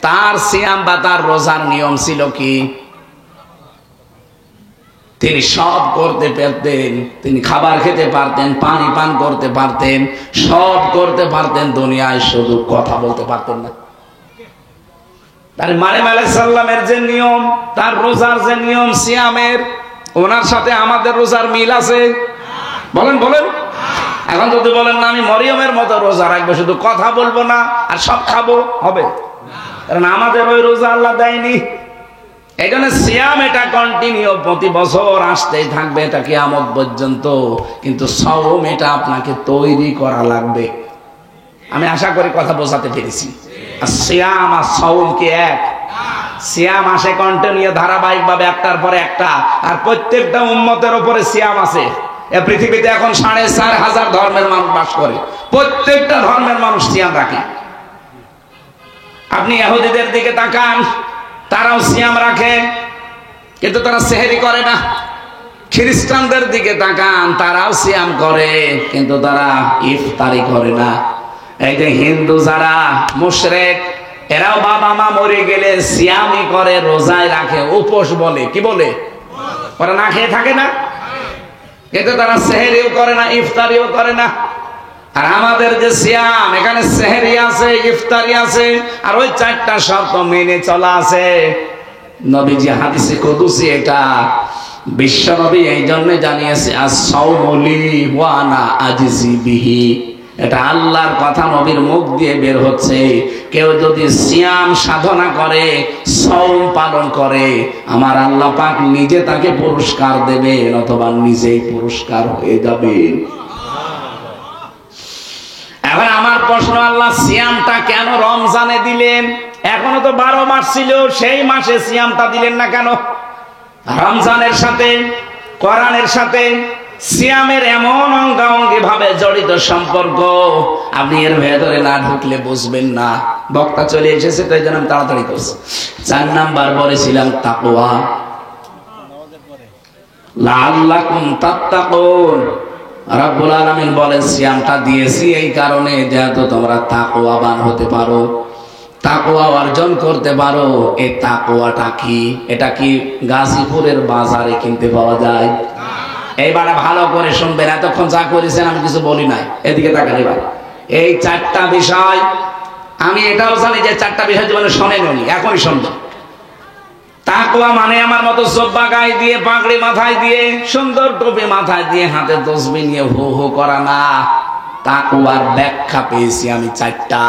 তার সিয়াম বা তার রোজার নিয়ম ছিল কি? তিনি সব করতে পারতেন, তিনি খাবার খেতে পারতেন, পানি পান করতে পারতেন, সব করতে পারতেন, দুনিয়ায় শুধু কথা বলতে পারতেন না। তার মারিয়াম আলাইহিস সালামের যে নিয়ম, তার রোজার যে নিয়ম সিয়ামের, ওনার সাথে আমাদের রোজার মিল আছে? বলেন বলেন। এখন যদি বলেন না আমি মরিয়মের মতো রোজা রাখবো, শুধু কথা বলবো না আর সব খাবো, হবে? কারণ আমাদের ওই রোজা আল্লাহ দেয়নি। এই জন্য সিয়াম এটা কন্টিনিউ, প্রতি বছর আসতেই থাকবে, এটা কিয়ামত পর্যন্ত। কিন্তু সওম এটা আপনাকে তৈরি করা লাগবে। আমি আশা করি কথা বোঝাতে পেরেছি। আর সিয়াম আর সওম কি এক? সিয়াম আসে কন্টিনিউ, ধারাবাহিক ভাবে, একটার পরে একটা, আর প্রত্যেকটা উম্মতের উপরে সিয়াম আছে। এই পৃথিবীতে এখন 4,500 ধর্মের মানুষ বাস করে, প্রত্যেকটা ধর্মের মানুষ সিয়াম রাখে। আপনি ইহুদিদের দিকে তাকান, তারাও সিয়াম রাখে, কিন্তু তারা সেহরি করে না। খ্রিস্টানদের দিকে তাকান, তারাও সিয়াম করে, কিন্তু তারা ইফতারি করে না। এই যে হিন্দু যারা মুশরিক, এরাও বাবা মা মরে গেলে সিয়ামই করে, রোজায় রাখে, উপোস বলে, কি বলে? ওরা না খেয়ে থাকে না, কিন্তু তারা সেহরিও করে না, ইফতারিও করে না। আর আমাদের যে সিয়াম, এখানে সেহরি আছে, ইফতারি আছে, আর ওই 4টা শর্ত মেনে চলা আছে। নবীজি হাদিসে কুদসি, এটা বিশ্ব নবী এই জন্য জানিয়েছে, আস-সাওমু লি ওয়া আনা আজজি বিহি। এটা আল্লাহর কথা নবীর মুখ দিয়ে বের হচ্ছে। কেউ যদি সিয়াম সাধনা করে, সওম পালন করে, আমার আল্লাহ পাক নিজে তাকে পুরস্কার দেবেন, অথবা নিজেই পুরস্কার হয়ে যাবেন। এখন আমার প্রশ্ন, আল্লাহ সিয়ামটা কেন রমজানে দিলেন? এখনো তো 12 মাস ছিল, সেই মাসে সিয়ামটা দিলেন না কেন? রমজানের সাথে, কোরআনের সাথে সিয়ামের এমন অঙ্গাঙ্গি ভাবে জড়িত সম্পর্ক, আপনি এর ভেতরে না ঢুকলে বুঝবেন না। বক্তা চলে এসেছে, তাই জন্য আমি তাড়াতাড়ি করছি। 4 নাম্বার বলেছিলাম তাকওয়া, লাআল্লাকুম তাত্তাকুন। রব্বুল আলামিন বলেন সিয়ামটা দিয়েছি এই কারণে, যাতে তোমরা তাকওয়াবান হতে পারো, তাকওয়া অর্জন করতে পারো। এই তাকওয়াটা কি? এটা কি গাজীপুরের বাজারে কিনতে পাওয়া যায়? এইবারে ভালো করে শুনবেন, এতক্ষণ যা করেছেন আমি কিছু বলি নাই, এদিকে তাকান। এবার এই 4টা বিষয়, আমি এটাও জানি যে 4টা বিষয় জীবনে শোনেননি, এখনই শুনবেন। তাকওয়া মানে আমার মতো জব্বা গায়ে দিয়ে, পাগড়ি মাথায় দিয়ে, সুন্দর টুপি মাথায় দিয়ে, হাতে তসবিহ নিয়ে হো হো করা না। তাকওয়ার ব্যাখ্যা পেয়েছি আমি 4টা।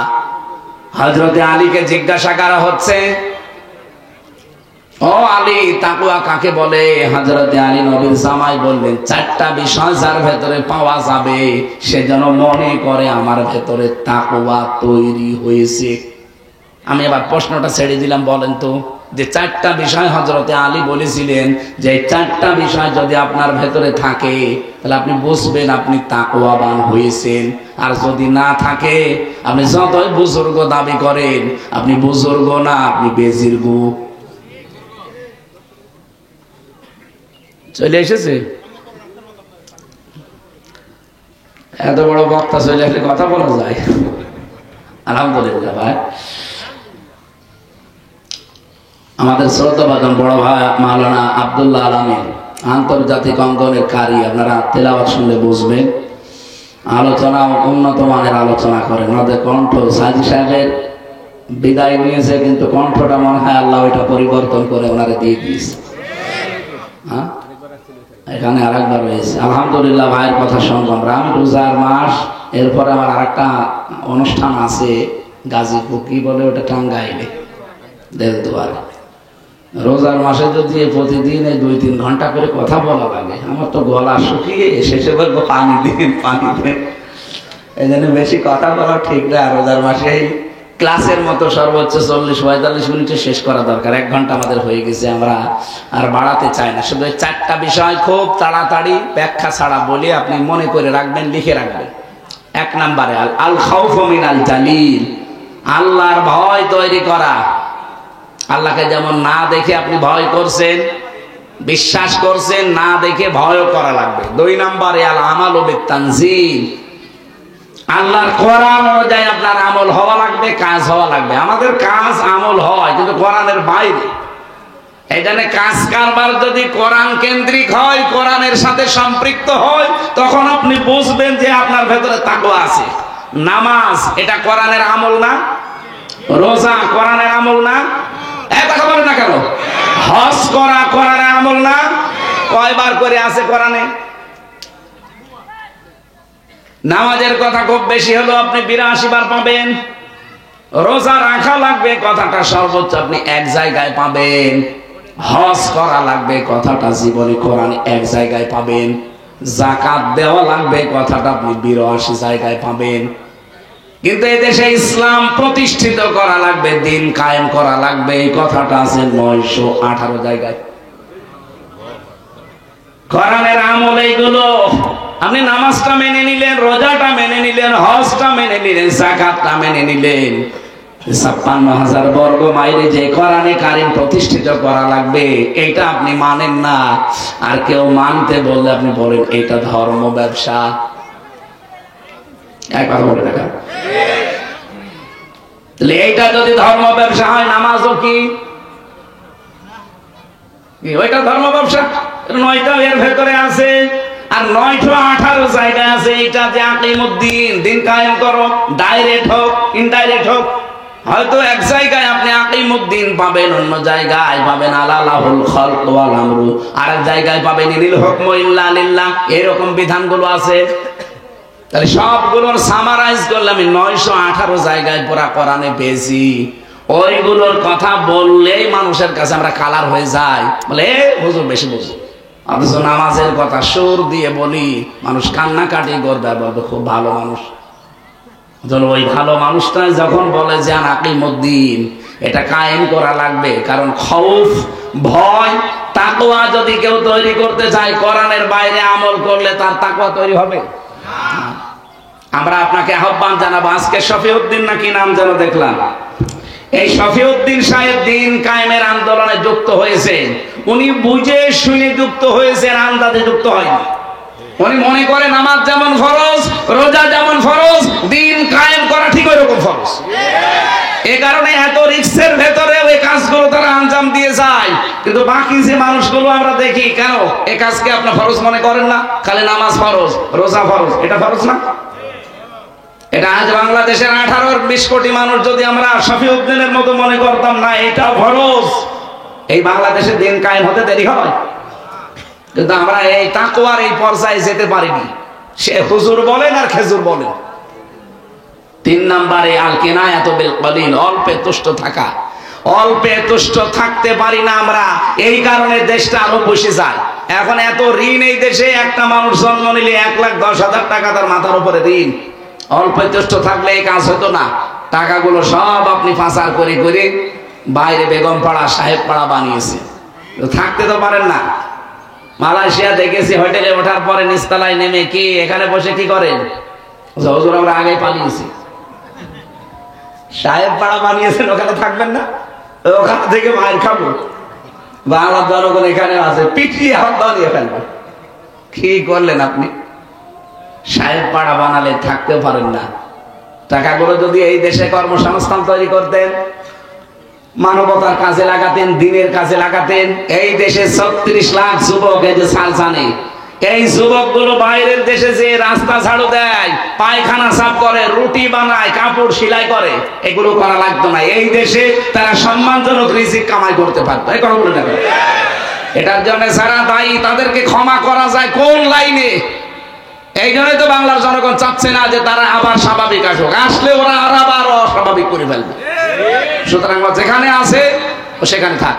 হযরতে আলীকে জিজ্ঞাসা করা হচ্ছে, ও আলী, তাকওয়া কাকে বলে? হযরতে আলী নবীর জামাই বললেন, 4টা বিষয় যার ভেতরে পাওয়া যাবে, সে যেন মনে করে আমার ভেতরে তাকওয়া তৈরি হয়েছে। আমি এবার প্রশ্নটা ছেড়ে দিলাম, বলেন তো, যে 4টা বিষয় হযরতে আলী বলেছিলেন, যে 4টা বিষয় যদি আপনার ভেতরে থাকে, তাহলে আপনি বুঝবেন আপনি তাকওয়াবান হয়েছেন। আর যদি না থাকে, আপনি যতই বুজুর্গ দাবি করেন, আপনি বুজুর্গ না, আপনি বেজির্গ। চলে এসেছে? এত বড় বক্তা চলে আসলে কথা বলা যায়? আলহামদুলিল্লাহ। ভাই আমাদের শ্রদ্ধাভাজন বড় ভাই মাওলানা আব্দুল্লাহ আলামিন আন্তর্জাতিক অঙ্গনের কারি, আপনারা তেলাওয়াত শুনলে বুঝবেন। আলোচনা উন্নত মানের আলোচনা করেন। ওনাদের কণ্ঠ সাজি সাহেবের বিদায় নিয়েছে, কিন্তু কণ্ঠটা মনে হয় আল্লাহ ওইটা পরিবর্তন করে ওনারে দিয়ে দিয়েছে। হ্যাঁ, এখানে আরেকবার রয়েছে। আলহামদুলিল্লাহ, ভাইয়ের কথা শুনলাম। আমি রোজার মাস, এরপরে আমার আরেকটা অনুষ্ঠান আছে গাজীপুর, কি বলে ওটা, টাঙ্গাইলে, দেলদুয়ারে। রোজার মাসে যদি প্রতিদিন এই 2-3 ঘন্টা করে কথা বলা লাগে, আমার তো গলা শুকিয়ে শেষে বলবো পানি দিন পানি দিন। এই জন্য বেশি কথা বলা ঠিক না। রোজার মাসে ক্লাসের মতো সর্বোচ্চ 40-45 মিনিটে শেষ করা দরকার। 1 ঘন্টা আমাদের হয়ে গেছে, আমরা আর বাড়াতে চাই না। শুধু 4টা বিষয় খুব তাড়াতাড়ি ব্যাখ্যা ছাড়া বলি, আপনি মনে করে রাখবেন, লিখে রাখবেন। 1 নম্বরে আল খাউফু মিনাল জালিল, আল্লাহর ভয় তৈরি করা। আল্লাহকে যেমন না দেখে আপনি ভয় করছেন, বিশ্বাস করছেন, না দেখে ভয় করা লাগবে। 2 নম্বরে আল আমালু বিত-তানজিল, আল্লাহর কোরআন অনুযায়ী আপনার আমল হওয়া লাগবে, কাজ হওয়া লাগবে। আমাদের কাজ আমল হয় কিন্তু কোরআনের বাইরে। এখানে কাজ কারবার যদি কোরআন কেন্দ্রিক হয়, কোরআনের সাথে সম্পৃক্ত হয়, তখন আপনি বুঝবেন যে আপনার ভেতরে তাকওয়া আছে। নামাজ এটা কোরআনের আমল না? রোজা কোরআনের আমল না? কথা বলেন না কেন? হজ করা কোরআনের আমল না? কয়বার করে আছে কোরআনে? নামাজের কথা খুব বেশি হলো আপনি 82 বার পাবেন। রোজা রাখা লাগবে কথাটা সর্বোচ্চ আপনি 1 জায়গায় পাবেন। হজ করা লাগবে কথাটা জীবনে কোরআনে 1 জায়গায় পাবেন। যাকাত দেওয়া লাগবে কথাটা আপনি 82 জায়গায় পাবেন। কিন্তু এদেশে ইসলাম প্রতিষ্ঠিত করা লাগবে, দিন কায়েম করা লাগবে, এই কথাটা আছে 918 জায়গায়। কোরআনের আমল এইগুলো। আপনি নামাজটা মেনে নিলেন, রোজাটা মেনে নিলেন, হজটা মেনে নিলেন, যাকাতটা মেনে নিলেন, 56,000 বর্গ মাইলে যে কোরআনে কারিম প্রতিষ্ঠিত করা লাগবে, এটা আপনি মানেন না। আর কেউ মানতে বললে আপনি বলেন এটা ধর্ম ব্যবসা। একবার বলে দেখা, তাহলে এইটা যদি ধর্ম ব্যবসা হয়, নামাজও কি ওইটা ধর্ম ব্যবসা? 9টা এর ভেতরে আছে, আর 918 জায়গা আছে। এটা যে আকিমুদ্দিন, দিন কায়েম করো, ডাইরেক্ট হোক ইনডাইরেক্ট হোক। হয়তো 1 জায়গায় আপনি আকিমুদ্দিন পাবেন, অন্য জায়গায় পাবেন আলালাহুল খালক ওয়াল আমরু, আরেক জায়গায় পাবেন ইনিল হুকমু ইল্লা লিল্লাহ। এরকম বিধানগুলো আছে। তাহলে সবগুলোর সামারাইজ করলে আমি 918 জায়গায় পুরা কোরআনে পেয়েছি। ওইগুলোর কথা বললেই মানুষের কাছে আমরা কালার হয়ে যাই, বলে হুজুর বেশি বুঝো। অথচ নামাজের কথা সুর দিয়ে বলি, মানুষ কান্নাকাটি করবে, বলবে খুব ভালো মানুষ। ওই ভালো মানুষটা যখন বলে যে আকিমুদ্দিন, এটা কায়েম করা লাগবে। কারণ খৌফ, ভয়, তাকওয়া যদি কেউ তৈরি করতে চায়, কোরআনের বাইরে আমল করলে তার তাকওয়া তৈরি হবে। আমরা আপনাকে আহ্বান জানাবো। আজকে শফিউদ্দিন নাকি নাম যেন দেখলাম, এই শফিউদ্দিন সাহেব দিন কায়েমের আন্দোলনে যুক্ত হয়েছে। উনি বুঝে শুনে যুক্ত হয়েছেন, আন্দাজে যুক্ত হয়নি। উনি মনে করে নামাজ যেমন ফরজ, রোজা যেমন ফরজ, দিন কায়েম করা ঠিক ওই রকম ফরজ। এই কারণে এত রিস্কের ভেতরে ওই কাজগুলো তারা আঞ্জাম দিয়ে যায়। কিন্তু বাকি যে মানুষগুলো আমরা দেখি, কেন এই কাজকে আপনার ফরজ মনে করেন না? খালি নামাজ ফরজ, রোজা ফরজ, এটা ফরজ না? এটা আজ বাংলাদেশের 18-20 কোটি মানুষ যদি আমরা শফিউদ্দিনের মতো মনে করতাম না এটা ফরজ, এই বাংলাদেশে দিন কায়েম হতে দেরি হয়। কিন্তু আমরা এই তাকওয়ার এই পর্যায়ে যেতে পারিনি। সে হুজুর বলেন আর খেজুর বলেন। 3 নম্বরে আল কিনায়াতু বিল কলিল, অল্পে তুষ্ট থাকা। অল্পে তুষ্ট থাকতে পারি না আমরা, এই কারণে দেশটা আরো বসে যায়। এখন এত ঋণ এই দেশে, একটা মানুষ জন্ম নিলে 1,10,000 টাকা তার মাথার উপরে ঋণ। অল্পে তুষ্ট থাকলে এই কাজ হতো না। টাকাগুলো সব আপনি পাচার করে করে বাইরে বেগম পাড়া, সাহেব পাড়া বানিয়েছে। থাকতে তো পারেন না। মালয়েশিয়া দেখেছি, হোটেলে ওঠার পরে নিচতলায় নেমে কি এখানে বসে কি করেন? হুজুর আমরা আগে পালিয়েছি। সাহেব পাড়া বানিয়েছেন, ওখানে থাকবেন না? ওখান থেকে মায়ের খাবো। বাংলার জনগণ এখানে আছে, পিটিয়ে হাত নিয়ে ফেলবে। কি করলেন আপনি? সাহেব পাড়া বানালে থাকতে পারেন না। টাকাগুলো যদি এই দেশে কর্মসংস্থান তৈরি করতেন, মানবতার কাজে লাগাতেন, দিনের কাজে লাগাতেন, এই দেশে 36 লাখ যুবক, এই যে সালসানি, এই যুবকগুলো বাইরের দেশে যে রাস্তা ঝাড়ু দেয়, পায়খানা সাফ করে, রুটি বানায়, কাপড় সেলাই করে, এগুলো করা লাগতো না। এই দেশে তারা সম্মানজনক রিজিক কামাই করতে পারতো। এই কথাগুলো না, এটার জন্য যারা দায়ী তাদেরকে ক্ষমা করা যায় কোন লাইনে? এই জন্যই তো বাংলার জনগণ চাচ্ছে না যে তারা আবার স্বাভাবিক আসুক। আসলে ওরা আর আবার অস্বাভাবিক করে ফেলবে। সুতরাং যেখানে আছে ও সেখানে থাক।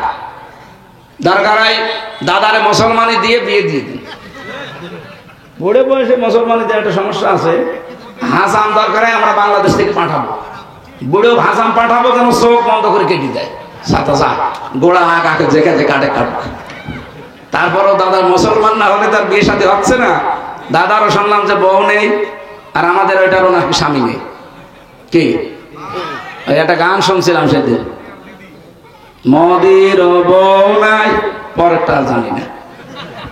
দরকার হয় দাদারে মুসলমানি দিয়ে বিয়ে দিয়ে দিন। বুড়ে বয়সে মুসলমানিদের একটা সমস্যা আছে। হাসাম দরকার আমরা বাংলাদেশ থেকে পাঠাবো, বুড়ো হাসাম পাঠাবো যেন চোখ বন্ধ করে কেটে দেয়, সাথে যা গোড়া আঁকে যেখানে কাটে কাটুক। তারপরও দাদা মুসলমান না হলে তার বিয়ে সাথে হচ্ছে না। দাদারও শুনলাম যে বউ নেই, আর আমাদের ওইটারও নাকি স্বামী নেই। কি ওই একটা গান শুনছিলাম সেদিন, মোদির বউ নাই, পরেরটা জানি না।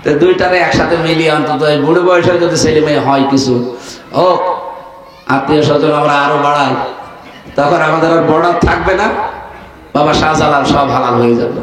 তো দুইটারে একসাথে মিলিয়ে অন্তত বুড়ো বয়সে যদি ছেলে মেয়ে হয় কিছু, ও আত্মীয় স্বজন আমরা আরো বাড়াই, তখন আমাদের আর বর্ডার থাকবে না, বাবা শাহজালাল সব হালাল হয়ে যাবে।